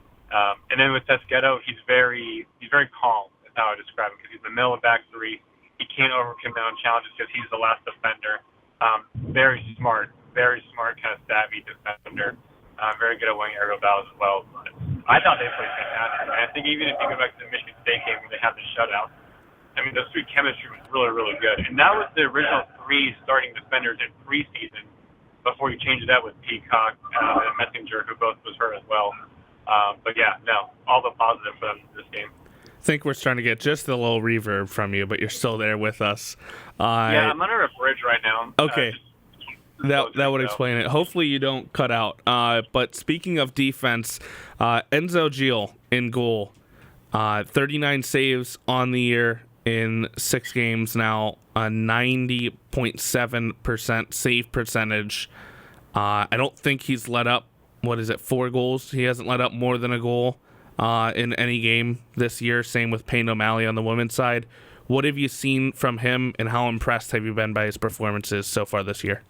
And then with Tesqueto, he's very calm, is how I describe him, because he's in the middle of back 3. He can't overcome down challenges because he's the last defender. Very smart, kind of savvy defender. Very good at winning aerial battles as well. But I thought they played fantastic. And I think even if you go back to the Michigan State game where they had the shutout, those 3 chemistry was really, really good. And that was the original 3 starting defenders in preseason before you changed it out with Peacock and Messenger, who both was hurt as well. But yeah, no, all the positive for them this game. I think we're starting to get just a little reverb from you, but you're still there with us. Yeah, I'm under a bridge right now. Okay. That would explain it. Hopefully you don't cut out. But speaking of defense, Enzo Gil in goal, 39 saves on the year, in 6 games now, a 90.7% save percentage. I don't think he's let up, 4 goals? He hasn't let up more than a goal in any game this year. Same with Payne O'Malley on the women's side. What have you seen from him, and how impressed have you been by his performances so far this year?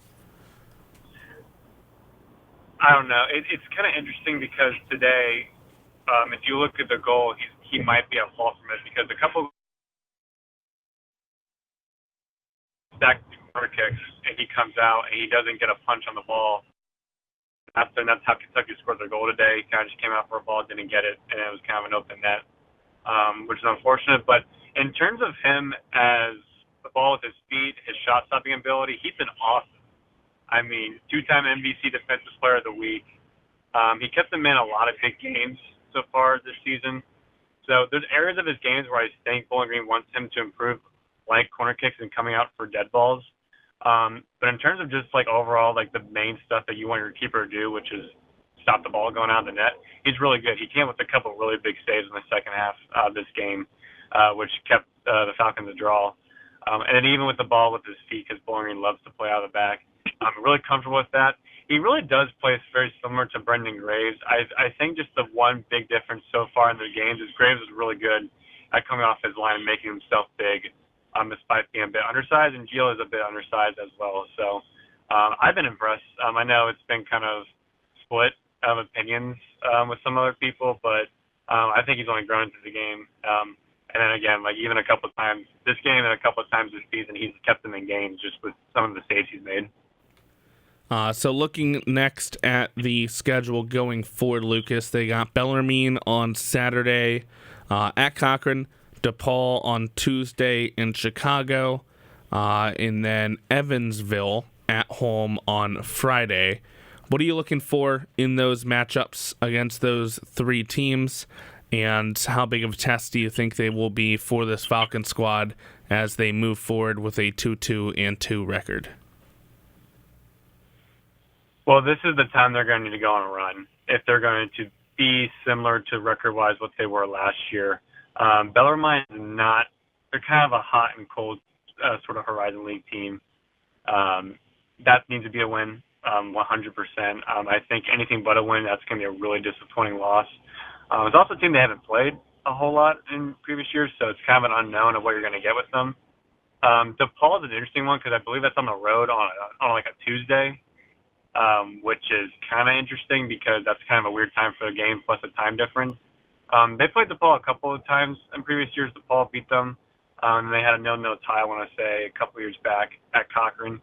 I don't know. It's kind of interesting because today, if you look at the goal, he might be at fault from it because a couple stacked corner kicks and he comes out and he doesn't get a punch on the ball. That's how Kentucky scored their goal today. He kind of just came out for a ball, didn't get it, and it was kind of an open net, which is unfortunate. But in terms of him as the ball with his feet, his shot stopping ability, he's been awesome. I mean, 2-time MVC Defensive Player of the Week. He kept them in a lot of big games so far this season. So there's areas of his games where I think Bowling Green wants him to improve, like corner kicks and coming out for dead balls. But in terms of just like overall, like the main stuff that you want your keeper to do, which is stop the ball going out of the net, he's really good. He came with a couple of really big saves in the second half of this game, which kept the Falcons a draw. And then even with the ball with his feet, because Bowling Green loves to play out of the back, I'm really comfortable with that. He really does play very similar to Brendan Graves. I think just the one big difference so far in the games is Graves is really good at coming off his line and making himself big, despite being a bit undersized, and Gio is a bit undersized as well. So I've been impressed. I know it's been kind of split opinions with some other people, but I think he's only grown through the game. And then again, like even a couple of times this game and a couple of times this season, he's kept them in games just with some of the saves he's made. So looking next at the schedule going forward, Lucas, they got Bellarmine on Saturday at Cochran, DePaul on Tuesday in Chicago, and then Evansville at home on Friday. What are you looking for in those matchups against those 3 teams, and how big of a test do you think they will be for this Falcon squad as they move forward with a 2-2-2 record? Well, this is the time they're going to need to go on a run if they're going to be similar to record-wise what they were last year. Bellarmine is not – they're kind of a hot and cold sort of Horizon League team. That needs to be a win, 100%. I think anything but a win, that's going to be a really disappointing loss. It's also a team they haven't played a whole lot in previous years, so it's kind of an unknown of what you're going to get with them. DePaul is an interesting one because I believe that's on the road on like a Tuesday. Which is kind of interesting because that's kind of a weird time for the game, plus a time difference. They played DePaul a couple of times in previous years. DePaul beat them. And they had a 0-0 tie, I want to say, a couple of years back at Cochran.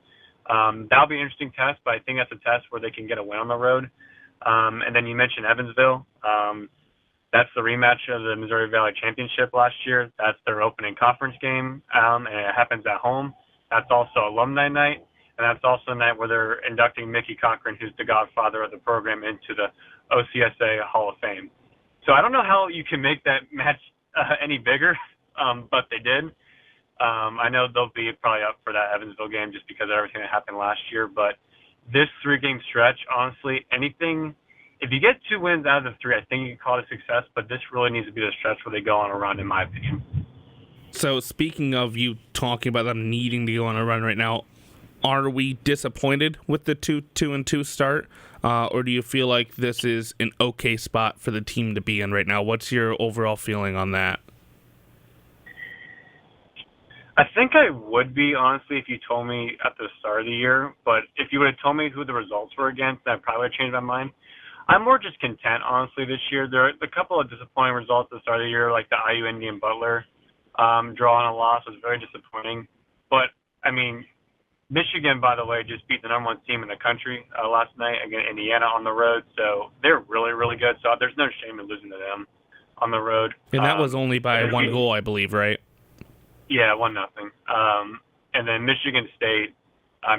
That'll be an interesting test, but I think that's a test where they can get a win on the road. And then you mentioned Evansville. That's the rematch of the Missouri Valley Championship last year. That's their opening conference game, and it happens at home. That's also alumni night. And that's also a night where they're inducting Mickey Cochran, who's the godfather of the program, into the OCSA Hall of Fame. So I don't know how you can make that match any bigger, but they did. I know they'll be probably up for that Evansville game just because of everything that happened last year. But this 3-game stretch, honestly, anything – if you get 2 wins out of the 3, I think you can call it a success. But this really needs to be the stretch where they go on a run, in my opinion. So speaking of you talking about them needing to go on a run right now, are we disappointed with the 2-2 start, or do you feel like this is an okay spot for the team to be in right now? What's your overall feeling on that? I think I would be, honestly, if you told me at the start of the year. But if you would have told me who the results were against, that probably would change my mind. I'm more just content, honestly, this year. There are a couple of disappointing results at the start of the year, like the IU Indian Butler draw on a loss was very disappointing. But, I mean, Michigan, by the way, just beat the number 1 team in the country last night against Indiana on the road. So they're really, really good. So there's no shame in losing to them on the road. And that was only by 1 goal, I believe, right? Yeah, 1-0. And then Michigan State,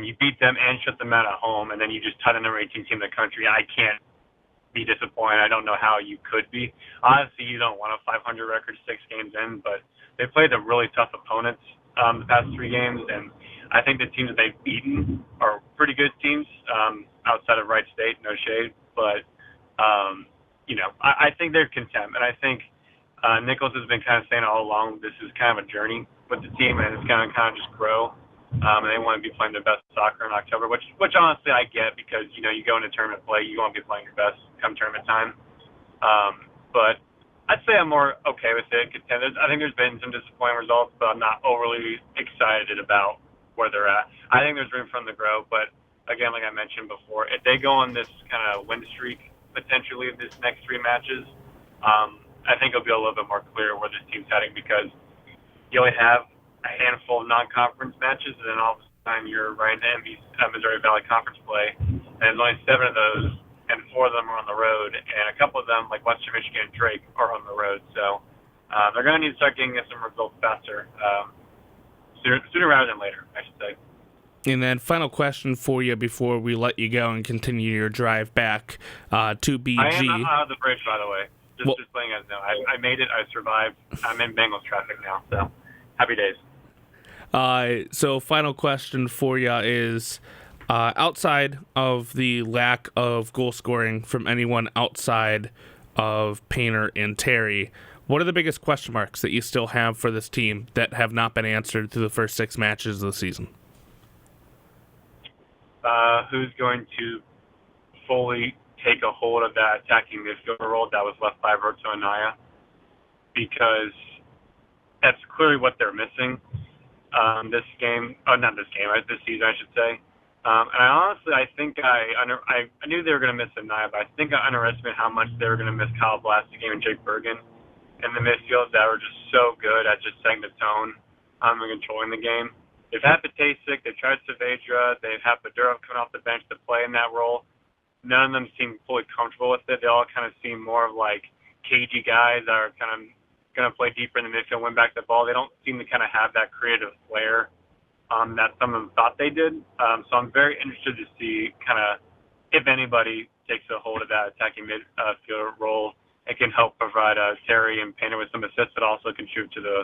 you beat them and shut them out at home, and then you just tied the number 18 team in the country. I can't be disappointed. I don't know how you could be. Honestly, you don't want a 500 record 6 games in, but they played the really tough opponents the past 3 games, and I think the teams that they've beaten are pretty good teams outside of Wright State, no shade. But, I think they're content. And I think Nichols has been kind of saying all along this is kind of a journey with the team, and it's going to kind of just grow. And they want to be playing their best soccer in October, which honestly I get because, you go into tournament play, you want to be playing your best come tournament time. But I'd say I'm more okay with it. I think there's been some disappointing results, but I'm not overly excited about where they're at. I think there's room for them to grow, but again, like I mentioned before, if they go on this kind of win streak potentially this next 3 matches, I think it'll be a little bit more clear where this team's heading because you only have a handful of non-conference matches, and then all of a sudden you're right in the Missouri Valley Conference play, and there's only 7 of those, and 4 of them are on the road, and a couple of them, like Western Michigan and Drake, are on the road. So they're going to need to start getting some results faster, sooner rather than later, I should say. And then final question for you before we let you go and continue your drive back to BG. I am out of the bridge, by the way. Just letting you guys know. I made it. I survived. I'm in Bengals traffic now, so happy days. So final question for you is, outside of the lack of goal scoring from anyone outside of Painter and Terry, what are the biggest question marks that you still have for this team that have not been answered through the first 6 matches of the season? Who's going to fully take a hold of that attacking midfield role that was left by Roto Anaya? Because that's clearly what they're missing. This season, I should say. And I think I knew they were going to miss Anaya, but I think I underestimated how much they were going to miss Kyle Blastigame and Jake Bergen in the midfield that were just so good at just setting the tone and controlling the game. They've had Patasic, they've tried Saavedra, they've had Badurov coming off the bench to play in that role. None of them seem fully comfortable with it. They all kind of seem more of like cagey guys that are kind of going to play deeper in the midfield, win back the ball. They don't seem to kind of have that creative flair that some of them thought they did. So I'm very interested to see kind of if anybody takes a hold of that attacking midfield role and can help provide Terry and Painter with some assists, but also contribute to the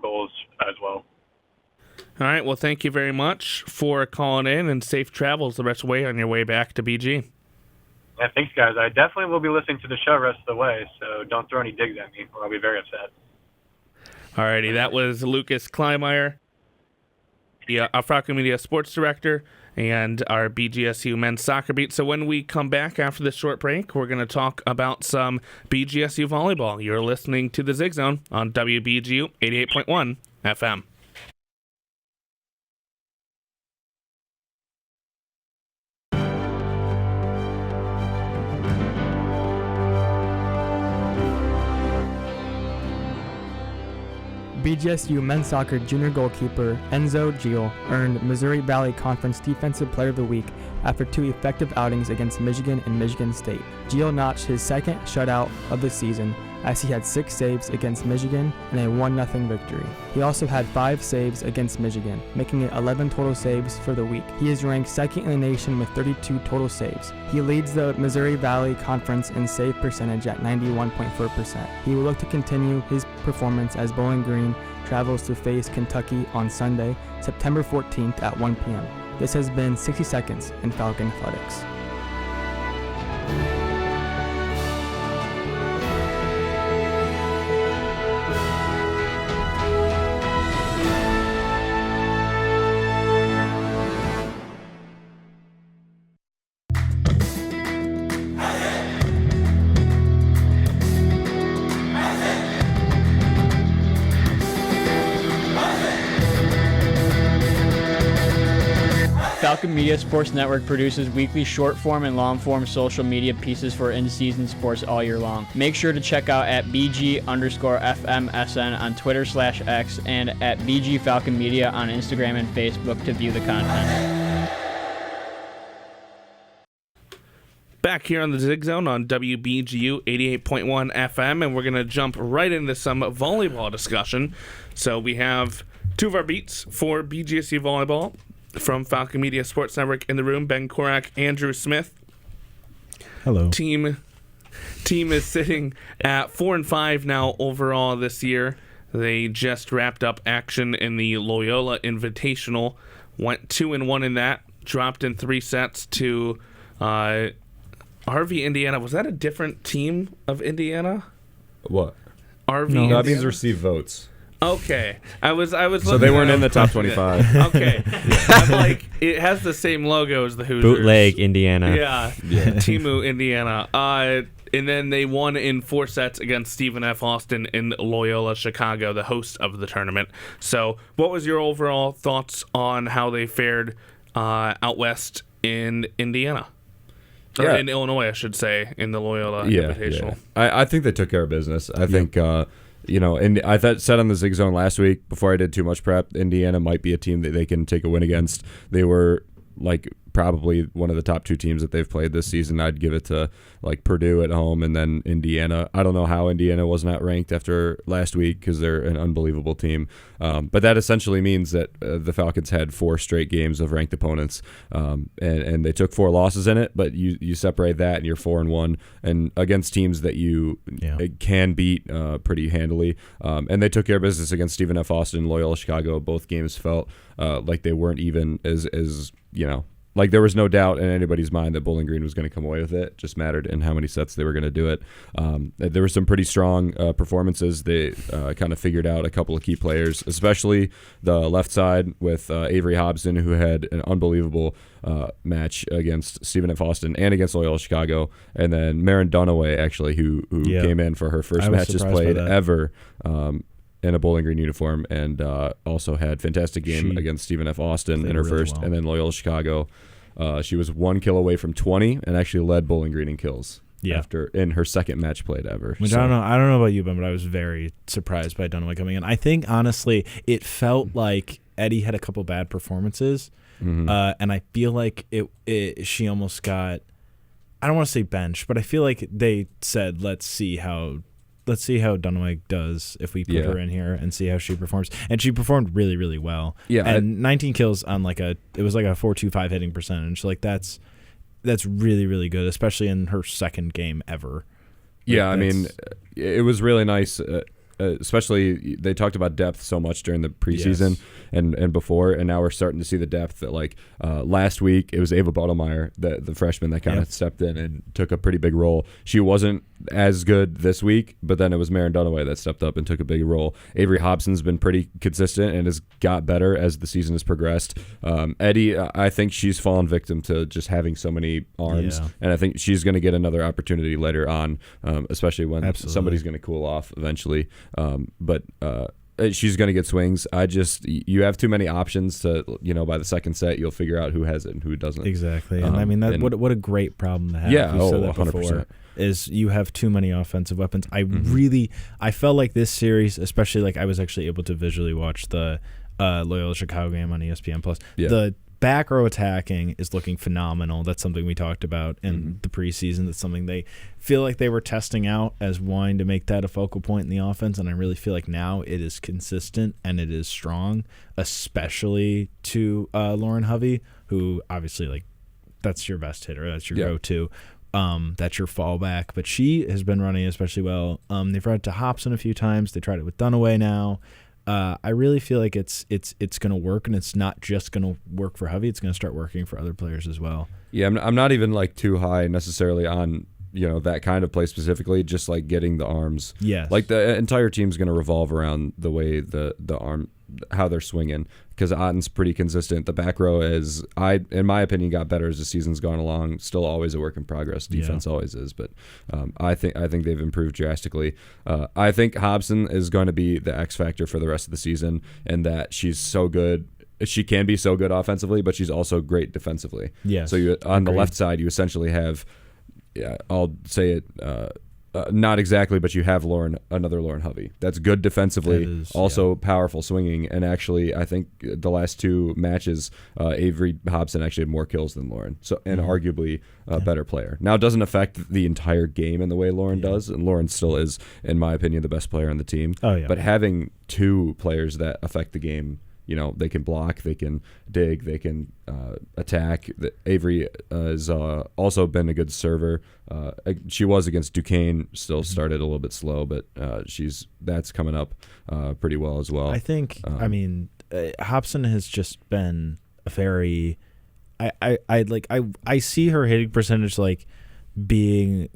goals as well. All right. Well, thank you very much for calling in, and safe travels the rest of the way on your way back to BG. Yeah, thanks, guys. I definitely will be listening to the show the rest of the way, so don't throw any digs at me, or I'll be very upset. All righty. That was Lucas Kleinmeyer, our Falcon Media Sports Director, and our BGSU men's soccer beat. So when we come back after this short break, we're going to talk about some BGSU volleyball. You're listening to the Zig Zone on WBGU 88.1 FM. BGSU men's soccer junior goalkeeper Enzo Gil earned Missouri Valley Conference Defensive Player of the Week after 2 effective outings against Michigan and Michigan State. Gil notched his second shutout of the season as he had 6 saves against Michigan in a 1-0 victory. He also had 5 saves against Michigan, making it 11 total saves for the week. He is ranked second in the nation with 32 total saves. He leads the Missouri Valley Conference in save percentage at 91.4%. He will look to continue his performance as Bowling Green travels to face Kentucky on Sunday, September 14th at 1 p.m. This has been 60 Seconds in Falcon Athletics. Falcon Media Sports Network produces weekly short-form and long-form social media pieces for in-season sports all year long. Make sure to check out at BG_FMSN on Twitter/X and at BG Falcon Media on Instagram and Facebook to view the content. Back here on the Zig Zone on WBGU 88.1 FM, and we're going to jump right into some volleyball discussion. So we have 2 of our beats for BGSU volleyball from Falcon Media Sports Network in the room, Ben Korak, Andrew Smith. Hello. Team is sitting at 4-5 now overall this year. They just wrapped up action in the Loyola Invitational, went 2-1 in that, dropped in 3 sets to Harvey, Indiana. Was that a different team of Indiana? What? RV. No, that Indiana? means receive votes. Okay, I was. So they weren't in the top 25. Okay, I'm like, it has the same logo as the Hoosiers. Bootleg, Indiana. Yeah, Timu, Indiana. And then they won in 4 sets against Stephen F. Austin in Loyola Chicago, the host of the tournament. So, what was your overall thoughts on how they fared out west in Indiana? Or in Illinois, I should say, in the Loyola Invitational. I think they took care of business. I think. And I said on the Zig Zone last week, before I did too much prep, Indiana might be a team that they can take a win against. They were probably one of the top 2 teams that they've played this season. I'd give it to Purdue at home and then Indiana. I don't know how Indiana was not ranked after last week because they're an unbelievable team. But that essentially means that the Falcons had 4 straight games of ranked opponents, and they took 4 losses in it. But you separate that and you're 4-1, and against teams that you can beat pretty handily. And they took care of business against Stephen F. Austin and Loyola Chicago. Both games felt like they weren't even as there was no doubt in anybody's mind that Bowling Green was going to come away with it. It just mattered in how many sets they were going to do it. There were some pretty strong performances. They kind of figured out a couple of key players, especially the left side with Avery Hobson, who had an unbelievable match against Stephen F. Austin and against Loyola Chicago. And then Maren Dunaway, actually, who came in for her first matches played ever. In a Bowling Green uniform, and also had fantastic game against Stephen F. Austin in her first, and then Loyola Chicago. She was 1 kill away from 20, and actually led Bowling Green in kills. After in her second match played ever. Which I don't know about you, Ben, but I was very surprised by Dunaway coming in. I think honestly, it felt like Eddie had a couple bad performances, and I feel like she almost got. I don't want to say benched, but I feel like they said, let's see how Dunaway does if we put her in here and see how she performs. And she performed really, really well. Yeah. And 19 kills on it was like a 4.25 hitting percentage. That's really, really good, especially in her second game ever. Yeah, I mean, it was really nice. Especially they talked about depth so much during the preseason and before, and now we're starting to see the depth that last week it was Ava Bottlemeyer, the freshman that kind of stepped in and took a pretty big role. She wasn't as good this week, but then it was Maren Dunaway that stepped up and took a big role. Avery Hobson's been pretty consistent and has got better as the season has progressed. Eddie, I think she's fallen victim to just having so many arms, and I think she's going to get another opportunity later on, especially when somebody's going to cool off eventually. But she's going to get swings. You have too many options to, by the second set, you'll figure out who has it and who doesn't. Exactly. And I mean, what a great problem to have. Yeah, We've said that 100%. before, is you have too many offensive weapons. I felt like this series, especially I was actually able to visually watch the Loyola Chicago game on ESPN Plus. Yeah. The back row attacking is looking phenomenal. That's something we talked about in the preseason. That's something they feel like they were testing out as wanting to make that a focal point in the offense, and I really feel like now it is consistent and it is strong, especially to Lauren Hovey, who obviously that's your best hitter. That's your go-to. That's your fallback. But she has been running especially well. They've run it to Hobson a few times. They tried it with Dunaway now. I really feel like it's going to work, and it's not just going to work for Hovey. It's going to start working for other players as well. Yeah, I'm not even too high necessarily on that kind of play specifically. Just getting the arms. Yes. The entire team's going to revolve around the way the arm, how they're swinging, because Otten's pretty consistent. The back row is, in my opinion, got better as the season's gone along. Still always a work in progress. Defense always is, but I think they've improved drastically. I think Hobson is going to be the X factor for the rest of the season, and that she's so good. She can be so good offensively, but she's also great defensively. Yes. So on the left side, you essentially have, I'll say it. Not exactly, but you have another Lauren Hovey. That's good defensively, also powerful swinging, and actually, I think the last 2 matches, Avery Hobson actually had more kills than Lauren, so and arguably a better player. Now, it doesn't affect the entire game in the way Lauren does, and Lauren still is, in my opinion, the best player on the team. Oh yeah. But having 2 players that affect the game. They can block, they can dig, they can attack. Avery has also been a good server. She was against Duquesne, still started a little bit slow, but that's coming up pretty well as well. I think, Hobson has just been a very, I see her hitting percentage being,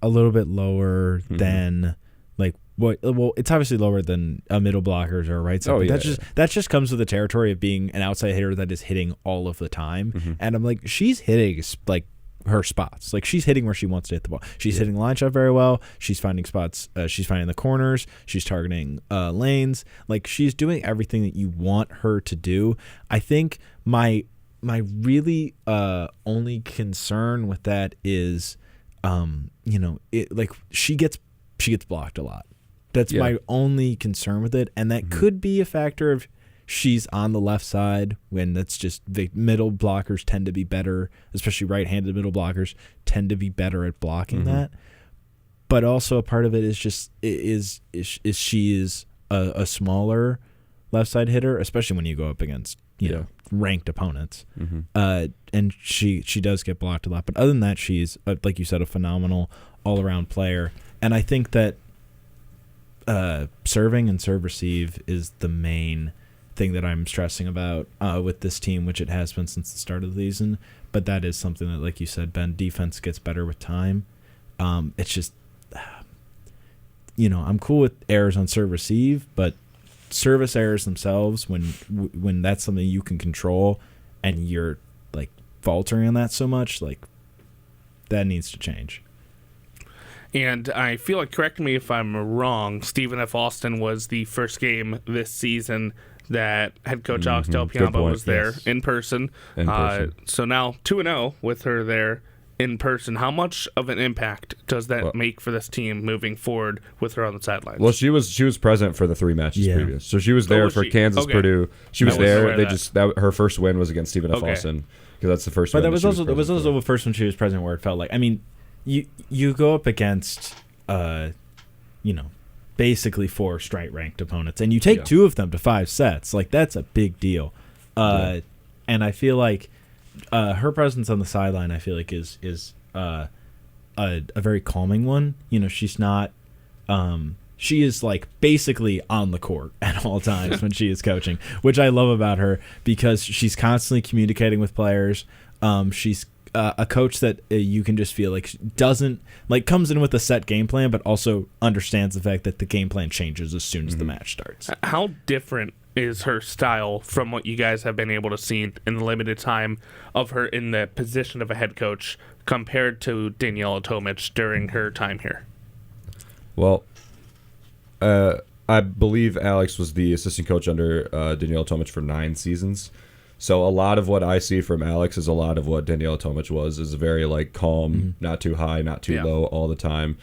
a little bit lower than Like, what? Well, it's obviously lower than a middle blockers or a right side. Oh, but yeah, that just comes with the territory of being an outside hitter that is hitting all of the time. Mm-hmm. And I'm like, she's hitting like her spots. Like, she's hitting where she wants to hit the ball. She's hitting the line shot very well. She's finding spots. She's finding the corners. She's targeting lanes. Like, she's doing everything that you want her to do. I think my really only concern with that is, like she gets blocked a lot. That's my only concern with it, and that could be a factor of she's on the left side when that's just the middle blockers tend to be better, especially right-handed middle blockers tend to be better at blocking that. But also a part of it is just is she is a smaller left side hitter, especially when you go up against ranked opponents. And she does get blocked a lot. But other than that, she's like you said, a phenomenal all-around player. And I think that serving and serve receive is the main thing that I'm stressing about with this team, which it has been since the start of the season. But that is something that, like you said, Ben, defense gets better with time. It's just, I'm cool with errors on serve receive, but service errors themselves, when that's something you can control and you're like faltering on that so much, like that needs to change. And I feel like, correct me if I'm wrong, Stephen F. Austin was the first game this season that head coach Alex Del Piombo was there in person. So now 2-0 with her there in person. How much of an impact does that make for this team moving forward with her on the sidelines? Well, she was present for the 3 matches previous, so she was there for Kansas, Purdue. She was there. Her first win was against Stephen F. Austin, because that's the first. But win that was also the first one she was present where it felt like. I mean, you go up against, basically 4 straight ranked opponents, and you take 2 of them to 5 sets. Like, that's a big deal. And I feel like her presence on the sideline, I feel like is a very calming one. She's not. She is like basically on the court at all times when she is coaching, which I love about her because she's constantly communicating with players. She's a coach that you can just feel like doesn't like comes in with a set game plan, but also understands the fact that the game plan changes as soon as the match starts. How different is her style from what you guys have been able to see in the limited time of her in the position of a head coach compared to Daniela Tomic during her time here? Well, I believe Alex was the assistant coach under Daniela Tomic for 9 seasons. So a lot of what I see from Alex is a lot of what Daniela Tomic was, is very like calm, not too high, not too low all the time.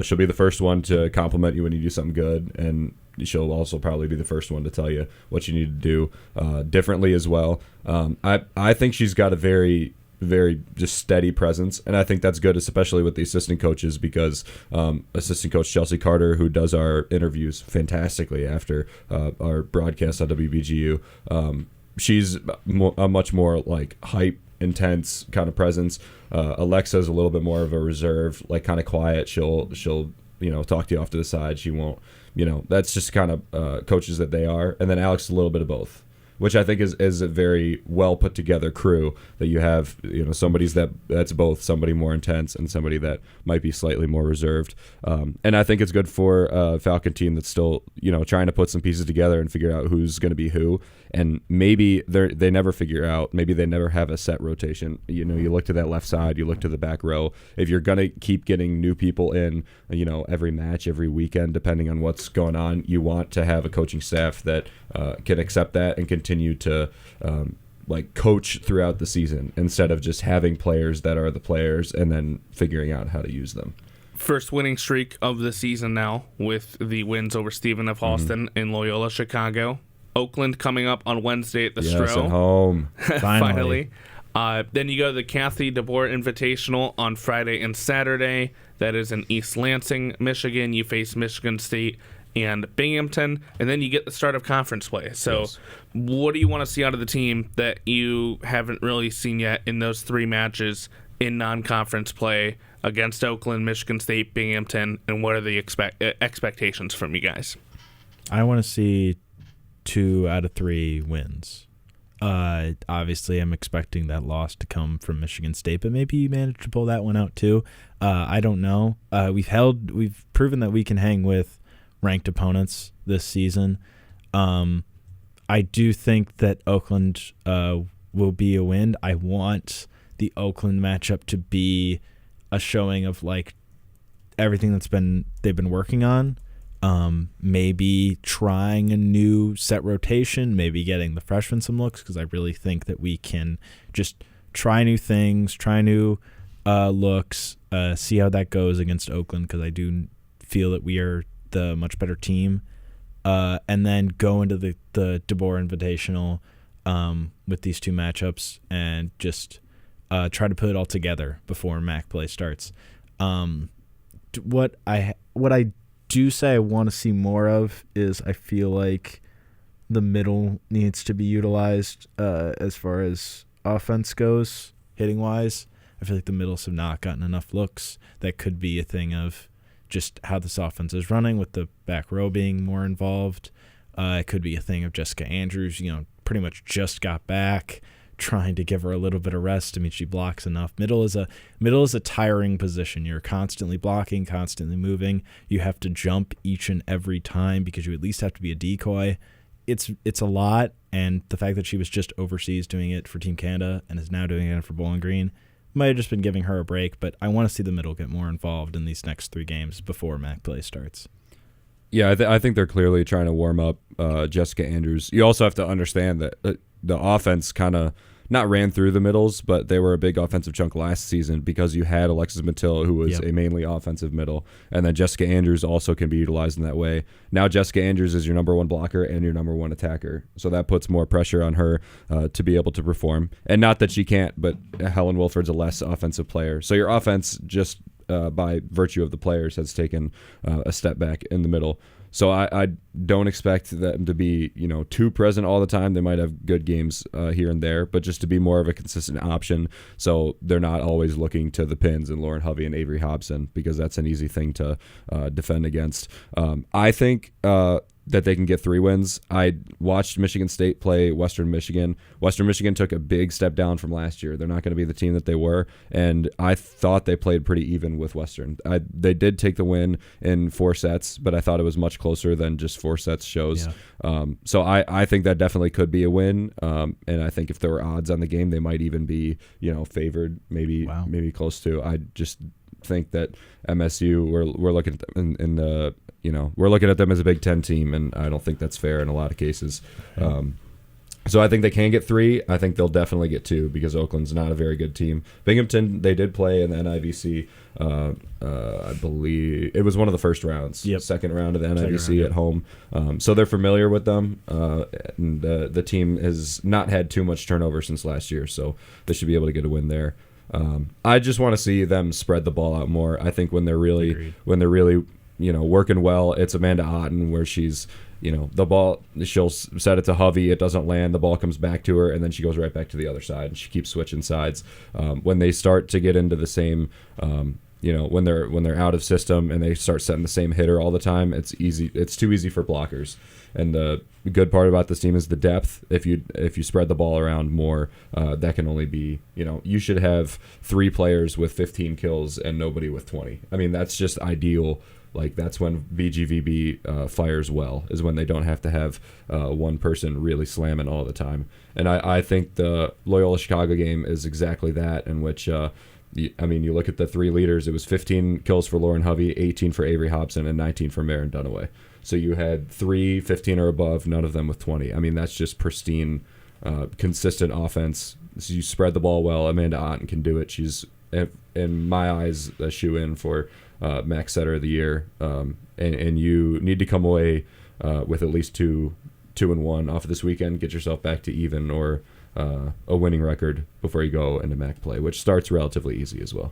She'll be the first one to compliment you when you do something good, and she'll also probably be the first one to tell you what you need to do differently as well. I think she's got a very, very just steady presence, and I think that's good, especially with the assistant coaches, because assistant coach Chelsea Carter, who does our interviews fantastically after our broadcast on WBGU, she's a much more like hype, intense kind of presence. Alexa's a little bit more of a reserve, like kind of quiet. She'll talk to you off to the side. She won't, that's just kind of coaches that they are. And then Alex is a little bit of both, which I think is a very well put together crew, that you have, somebody's that's both, somebody more intense and somebody that might be slightly more reserved. And I think it's good for a Falcon team that's still, trying to put some pieces together and figure out who's going to be who. And maybe they never figure out, maybe they never have a set rotation. You look to that left side, you look to the back row. If you're going to keep getting new people in, every match, every weekend, depending on what's going on, you want to have a coaching staff that can accept that and continue to coach throughout the season, instead of just having players that are the players and then figuring out how to use them. First winning streak of the season now, with the wins over Stephen F. Austin and Loyola Chicago. Oakland coming up on Wednesday at the Stro. At home. Finally. Then you go to the Kathy DeBoer Invitational on Friday and Saturday. That is in East Lansing, Michigan. You face Michigan State and Binghamton, and then you get the start of conference play. So what do you want to see out of the team that you haven't really seen yet in those 3 matches in non-conference play against Oakland, Michigan State, Binghamton, and what are the expectations from you guys? I want to see 2 out of 3 wins. Obviously, I'm expecting that loss to come from Michigan State, but maybe you managed to pull that one out too. I don't know. We've proven that we can hang with ranked opponents this season. I do think that Oakland will be a win. I want the Oakland matchup to be a showing of like everything they've been working on. Maybe trying a new set rotation, maybe getting the freshmen some looks, because I really think that we can just try new things, try new looks, see how that goes against Oakland, because I do feel that we are the much better team, and then go into the DeBoer Invitational with these two matchups and just try to put it all together before MAC play starts. What I do say I want to see more of is I feel like the middle needs to be utilized as far as offense goes, hitting wise. I feel like the middles have not gotten enough looks. That could be a thing of just how this offense is running with the back row being more involved. It could be a thing of Jessica Andrews, pretty much just got back, trying to give her a little bit of rest. I mean, she blocks enough. Middle is a tiring position. You're constantly blocking, constantly moving. You have to jump each and every time because you at least have to be a decoy. It's a lot, and the fact that she was just overseas doing it for Team Canada and is now doing it for Bowling Green might have just been giving her a break, but I want to see the middle get more involved in these next 3 games before MAC play starts. Yeah, I think they're clearly trying to warm up Jessica Andrews. You also have to understand that the offense kind of not ran through the middles, but they were a big offensive chunk last season because you had Alexis Matilla, who was a mainly offensive middle, and then Jessica Andrews also can be utilized in that way. Now Jessica Andrews is your number 1 blocker and your number 1 attacker, so that puts more pressure on her to be able to perform. And not that she can't, but Helen Wilford's a less offensive player, so your offense just by virtue of the players has taken a step back in the middle. So I don't expect them to be too present all the time. They might have good games here and there, but just to be more of a consistent option, so they're not always looking to the pins and Lauren Hovey and Avery Hobson, because that's an easy thing to defend against. I think that they can get 3 wins. I watched Michigan State play Western Michigan. Western Michigan took a big step down from last year. They're not going to be the team that they were, and I thought they played pretty even with Western. They did take the win in 4 sets, but I thought it was much closer than just 4 sets shows. Yeah. So I think that definitely could be a win, and I think if there were odds on the game, they might even be favored, maybe close to. I just think that MSU, we're looking at them in the we're looking at them as a Big Ten team, and I don't think that's fair in a lot of cases. So I think they can get 3. I think they'll definitely get 2 because Oakland's not a very good team. Binghamton, they did play in the NIVC. I believe it was one of the first rounds, second round of the NIVC at home. So they're familiar with them, and the team has not had too much turnover since last year, so they should be able to get a win there. I just want to see them spread the ball out more. I think when they're really working well, it's Amanda Otten where she's the ball, she'll set it to Hovey, it doesn't land, the ball comes back to her, and then she goes right back to the other side, and she keeps switching sides. When they start to get into the same when they're out of system and they start setting the same hitter all the time, it's too easy for blockers. And the good part about this team is the depth. If you spread the ball around more, that can only be, you should have 3 players with 15 kills and nobody with 20. I mean, that's just ideal. Like, that's when VGVB fires well, is when they don't have to have one person really slamming all the time. And I think the Loyola Chicago game is exactly that, in which you look at the 3 leaders, it was 15 kills for Lauren Hovey, 18 for Avery Hobson, and 19 for Maren Dunaway. So you had 3 15 or above, none of them with 20. I mean, that's just pristine, consistent offense. So you spread the ball well. Amanda Otten can do it. She's, in my eyes, a shoe-in for MAC Setter of the Year. And you need to come away with at least 2-1 off of this weekend. Get yourself back to even or a winning record before you go into MAC play, which starts relatively easy as well.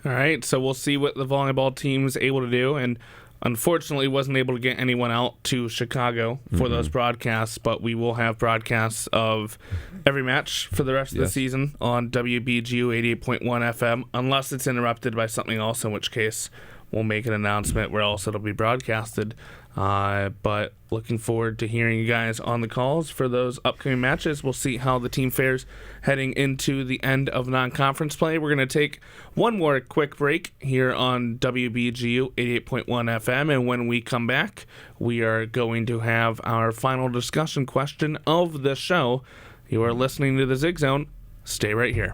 All right, so we'll see what the volleyball team's able to do, and unfortunately wasn't able to get anyone out to Chicago for those broadcasts, but we will have broadcasts of every match for the rest of the season on WBGU 88.1 FM, unless it's interrupted by something else, in which case we'll make an announcement where else it'll be broadcasted. But looking forward to hearing you guys on the calls for those upcoming matches. We'll see how the team fares heading into the end of non-conference play. We're going to take one more quick break here on WBGU 88.1 FM, and when we come back, we are going to have our final discussion question of the show. You are listening to the Zig Zone. Stay right here.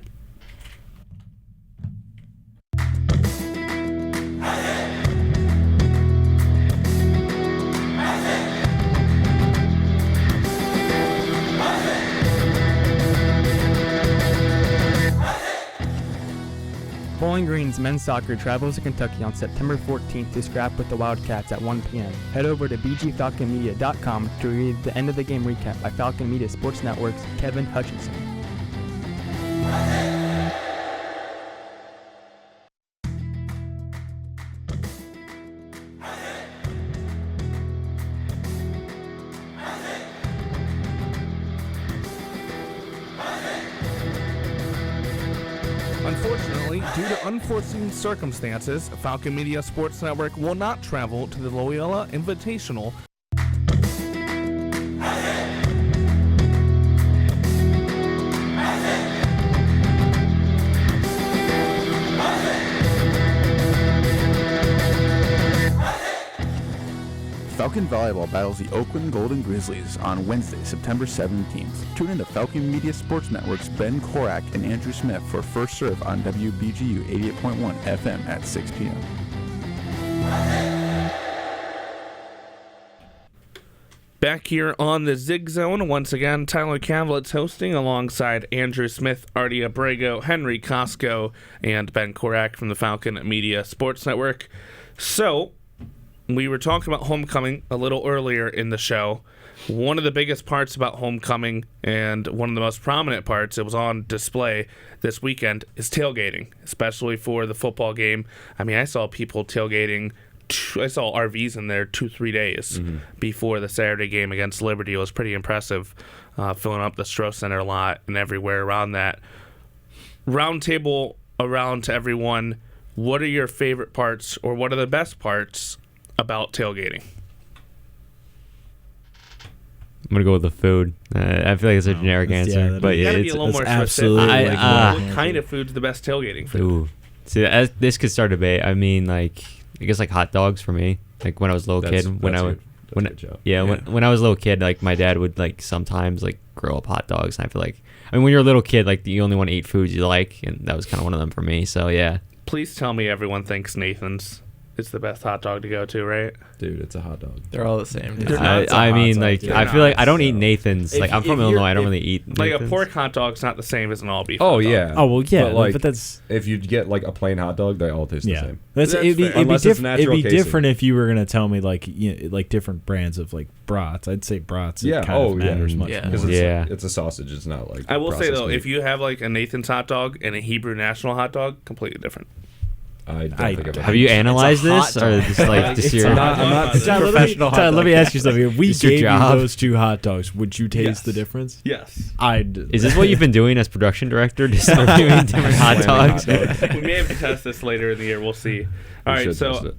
Bowling Green's men's soccer travels to Kentucky on September 14th to scrap with the Wildcats at 1 p.m. Head over to bgfalconmedia.com to read the end of the game recap by Falcon Media Sports Network's Kevin Hutchinson. Unfortunately, due to unforeseen circumstances, Falcon Media Sports Network will not travel to the Loyola Invitational. Falcon Volleyball battles the Oakland Golden Grizzlies on Wednesday, September 17th. Tune in to Falcon Media Sports Network's Ben Korak and Andrew Smith for First Serve on WBGU 88.1 FM at 6 p.m. Back here on the Zig Zone, once again, Tyler Cavlett's hosting alongside Andrew Smith, Artie Abrego, Henry Costco, and Ben Korak from the Falcon Media Sports Network. So, we were talking about homecoming a little earlier in the show. One of the biggest parts about homecoming, and one of the most prominent parts, it was on display this weekend, is tailgating, especially for the football game. I mean, I saw people tailgating. I saw RVs in there 2-3 days before the Saturday game against Liberty. It was pretty impressive, filling up the Stroh Center lot and everywhere around that. Round table around to everyone. What are your favorite parts, or what are the best parts about tailgating? I'm gonna go with the food. I feel like it's a generic answer, but you gotta yeah, be a little more absolutely. specific. What kind of food's the best tailgating food? Ooh. See, this could start a debate. I mean, like, I guess like hot dogs for me. Like when I was a little kid, when I was when I was a little kid, like my dad would like sometimes like grill up hot dogs. And I feel like, I mean, when you're a little kid, like you only want to eat foods you like, and that was kind of one of them for me. So yeah. Please tell me everyone thinks Nathan's is the best hot dog to go to, right? Dude, it's a hot dog. They're all the same. I mean, like, I feel like I don't eat Nathan's. Like, I'm from Illinois. I don't really eat Nathan's. Like, a pork hot dog's not the same as an all beef. Oh, yeah. Oh, well, yeah. But, like, but that's if you get like a plain hot dog, they all taste the same. It'd be natural casing. different if you were gonna tell me like like different brands of like brats. I'd say brats. Yeah. Kind of matters much more. It's a sausage. It's not like. I will say though, meat. if you have like a Nathan's hot dog and a Hebrew National hot dog, completely different. I don't think have you analyzed this, or just like just your? I'm not professional. Let me ask you something. If we gave you those two hot dogs, would you taste the difference? Yes. Is this what you've been doing as production director? Just reviewing different hot dogs? We may have to test this later in the year. We'll see. All right. So,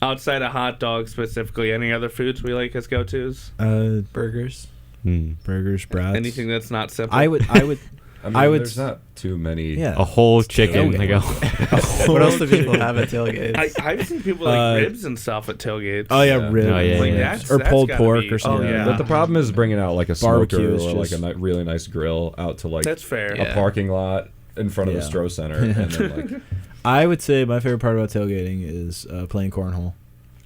outside of hot dogs specifically, any other foods we like as go-tos? Burgers. Burgers, brats. Anything that's not simple. I would. I mean, there's not too many. Yeah. A whole chicken. Like what else do people have at tailgates? I've seen people like ribs and stuff at tailgates. Oh yeah, ribs. Oh, yeah, like yeah. Or pulled pork or something. Oh, yeah. But the problem is bringing out like a smoker Barbecue or like a really nice grill out to like that's fair. a parking lot in front of the Stroh Center. And then, like, I would say my favorite part about tailgating is playing cornhole.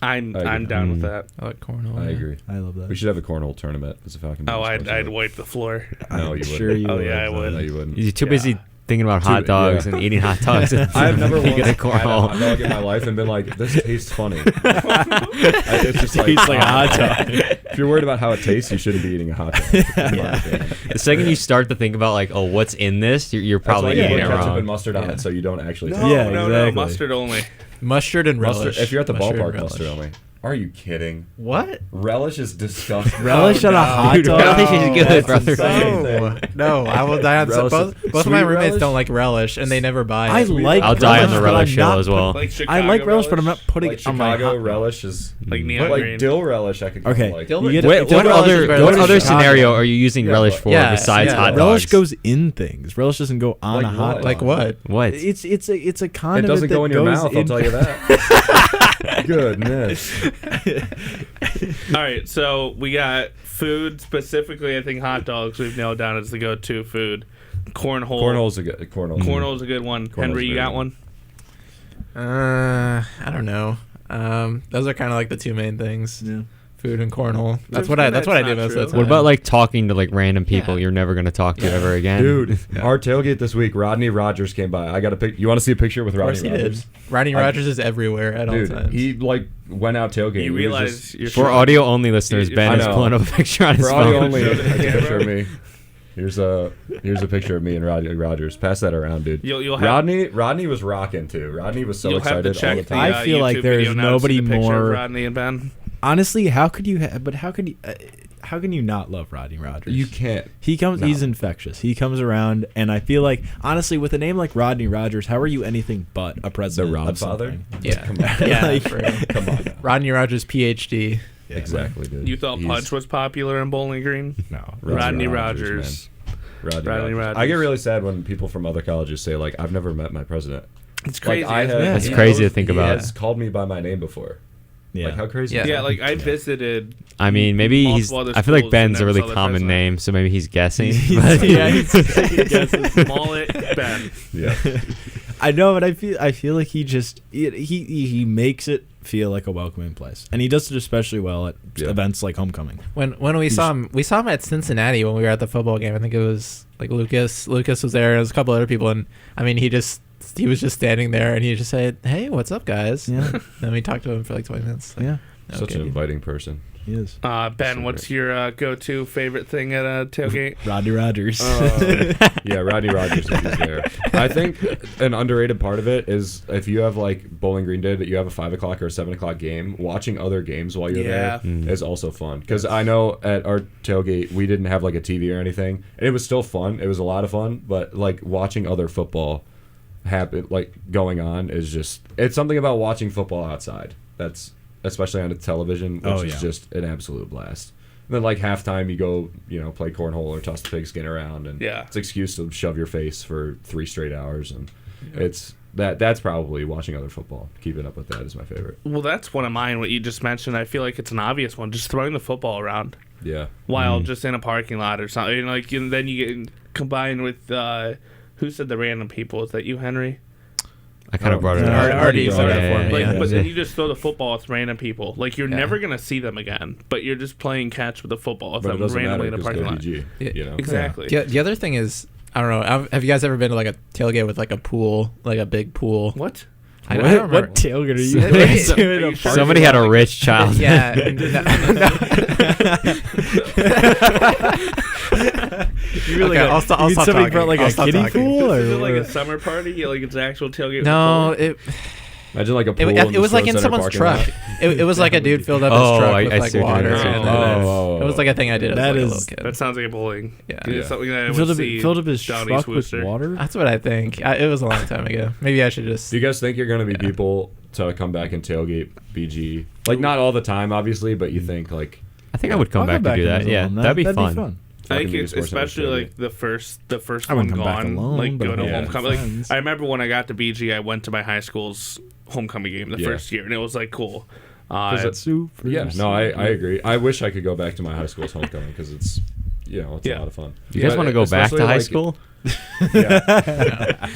I'm down with that. I like cornhole. I agree. I love that. We should have a cornhole tournament as a Falcon. Oh, I'd wipe the floor. No, you wouldn't. Sure you would. Yeah, I would. No, you wouldn't. You're too busy thinking about hot dogs and eating hot dogs. I've never once had a had a hot dog in my life and been like, this tastes funny. It's just tastes like a hot dog. If you're worried about how it tastes, you shouldn't be eating a hot dog. The second you start to think about like, oh, what's in this, you're probably That's why you eating put it ketchup wrong. and mustard on it, so you don't actually. No, Yeah, no, exactly. mustard only. Mustard and relish. Mustard, if you're at the Mustard and ballpark, relish. mustard only. Are you kidding? What? Relish is disgusting. Relish on a hot Dude, dog? relish is good, That's brother. insane. No, I will die on Relish both is- of my sweet roommates relish? don't like relish, and they never buy it. I like I'll die on the relish, but relish I'm hill not as well. Like I like relish, but I'm not putting Like it on my Chicago hot relish is like neon like green. dill relish. I could Okay. like. Dill- You get Wait, Dill what relish other is better what than other Chicago. scenario are you using Yeah, relish but- for Yeah, besides yeah. hot dogs? Relish goes in things. Relish doesn't go on Like a hot what? dog. Like what? What? It's a It condiment doesn't go that in your goes mouth. I'll tell you that. Goodness. All right, so we got food specifically. I think hot dogs we've nailed down as the go-to food. Cornhole. Cornhole's a good cornhole. Cornhole's a good one. Henry, you very got good. one? I don't know. Those are kind of like the two main things. Yeah. Food and cornhole. That's what I do That's most not of the true. time. What about like talking to like random people you're never gonna talk to ever again? Dude, our tailgate this week, Rodney Rogers came by. I got a pic. You want to see a picture with Of course Rodney he Rogers? did. Rodney Rogers is everywhere at all Dude, times. he like went out tailgating. You We were realize just- you're For audio only listeners, Ben I is know. pulling up a picture on his for phone. audio only, Show a the camera. picture of me. Here's a picture of me and Rodney Rogers. Pass that around, dude. You'll have, Rodney was rocking too. Rodney was so you'll have to excited all the check the time. I feel like YouTube there video is now to see nobody the picture of more- Rodney and Ben. Honestly, how can you not love Rodney Rogers? You can't. He comes. No. He's infectious. He comes around, and I feel like honestly, with a name like Rodney Rogers, how are you anything but a president? The of Rodfather? something? yeah, Come on. yeah. Like- for real. Come on. Rodney Rogers, PhD. Exactly, dude. You thought He's- Punch was popular in Bowling Green? No. Rodney man. Rogers. Rodney Rodney Rogers. Rogers. I get really sad when people from other colleges say like, "I've never met my president." It's crazy. Like, I isn't have, it? That's he crazy knows- to think he about. has called me by my name before. Yeah. Like how crazy? Yeah. is Yeah, that? like I visited. I mean, maybe he's. multiple other I feel like schools Ben's and a really never saw the common president. name, so maybe he's guessing. Yeah, he's Mullet Ben. Yeah. I know, but I feel like he makes it feel like a welcoming place, and he does it especially well at events like homecoming. When we saw him at Cincinnati when we were at the football game. I think it was like Lucas was there. And there was a couple other people, and I mean he was just standing there, and he just said, "Hey, what's up, guys?" Yeah. Then we talked to him for like 20 minutes. Like, Yeah, Such an inviting person. he is. Ben, So what's great. your go-to favorite thing at a tailgate? Rodney Rogers. Yeah, Rodney Rogers is there. I think an underrated part of it is if you have like Bowling Green did, that you have a 5 o'clock or a 7 o'clock game, watching other games while you're Yeah. there is also fun. Because I know at our tailgate we didn't have like a TV or anything, and it was still fun. It was a lot of fun, but like watching other football happen, like going on, is just it's something about watching football outside. That's especially on the television, which is just an absolute blast. And then like halftime, you go, play cornhole or toss the pigskin around, and it's an excuse to shove your face for 3 straight hours, and it's that's probably watching other football. Keeping up with that is my favorite. Well, that's one of mine. What you just mentioned, I feel like it's an obvious one. Just throwing the football around Yeah. while just in a parking lot or something. And then you get combined with who said the random people? Is that you, Henry? I kind of brought it up. Already said that for me. But then you just throw the football with random people. Like you're never gonna see them again, but you're just playing catch with the football with But it them doesn't randomly matter in a parking lot. 'cause they're PG, Exactly. Yeah. The other thing is, I don't know. Have you guys ever been to like a tailgate with like a pool, like a big pool? What? I don't remember. What tailgate are you Maybe- going to? Are you sure? Somebody had a rich child. Yeah. You Okay, I'll stop something talking. about like I'll a stop kiddie talking. pool, or Is it like or- a summer party? Like it's actual tailgate? No, with the it Imagine like a pool. in it the was like Stone in Center someone's parking truck. lot. It was like a dude filled up Oh, his truck I with like see what water. you're saying. And then Oh. it was like a thing I did as That like a is- little kid. That sounds like a bowling. Yeah. It's something that I filled would up, see. filled up his Johnny truck with Swooster. water. That's what I think. It was a long time ago. Maybe I should just. Do you guys think you're going to be people to come back and tailgate BG? Like not all the time, obviously, but you think like I think I would come I'll back to do that. as a Yeah, alum. that'd be fun. I think Fucking it's Media Sports especially Network like the first I one wouldn't come back gone, alone, like but going to I'd go with homecoming. Like friends. I remember when I got to BG, I went to my high school's homecoming game the first year, and it was like cool. Super. Yeah, no, I agree. I wish I could go back to my high school's homecoming because it's a lot of fun. You guys But want to go back to especially, high like, school? Yeah.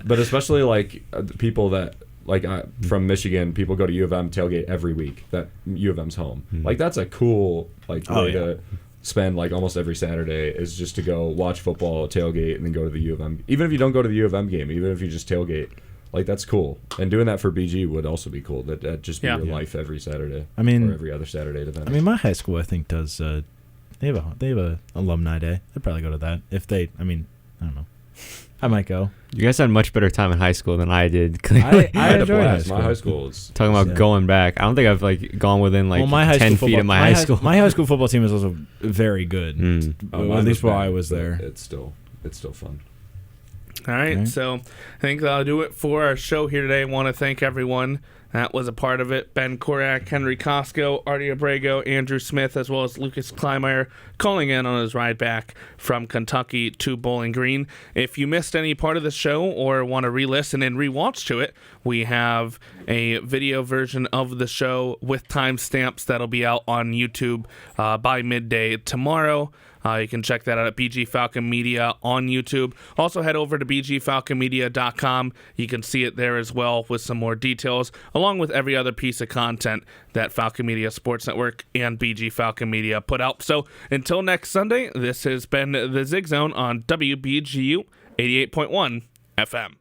But especially like people that like from Michigan, people go to U of M tailgate every week. That U of M's home. Like that's a cool like way to spend like almost every Saturday is just to go watch football, tailgate, and then go to the U of M. Even if you don't go to the U of M game, even if you just tailgate, like that's cool. And doing that for BG would also be cool. That'd just be your life every Saturday. I mean, or every other Saturday. Depending. I mean, my high school I think does. They have a alumni day. I'd probably go to that if they. I mean, I don't know. I might go. You guys had a much better time in high school than I did. I had a enjoyed high blast. school. My high school is Talking about going back. I don't think I've like gone within like my high 10 school feet football, of my high school. My high school football team is also very good. Oh, At least mine while bad, I was but there. It's still fun. All right, so I think that'll do it for our show here today. I want to thank everyone that was a part of it. Ben Korak, Henry Costco, Artie Abrego, Andrew Smith, as well as Lucas Kleinmeyer calling in on his ride back from Kentucky to Bowling Green. If you missed any part of the show or want to re-listen and re-watch to it, we have a video version of the show with timestamps that'll be out on YouTube by midday tomorrow. You can check that out at BG Falcon Media on YouTube. Also, head over to bgfalconmedia.com. You can see it there as well with some more details, along with every other piece of content that Falcon Media Sports Network and BG Falcon Media put out. So until next Sunday, this has been the Zig Zone on WBGU 88.1 FM.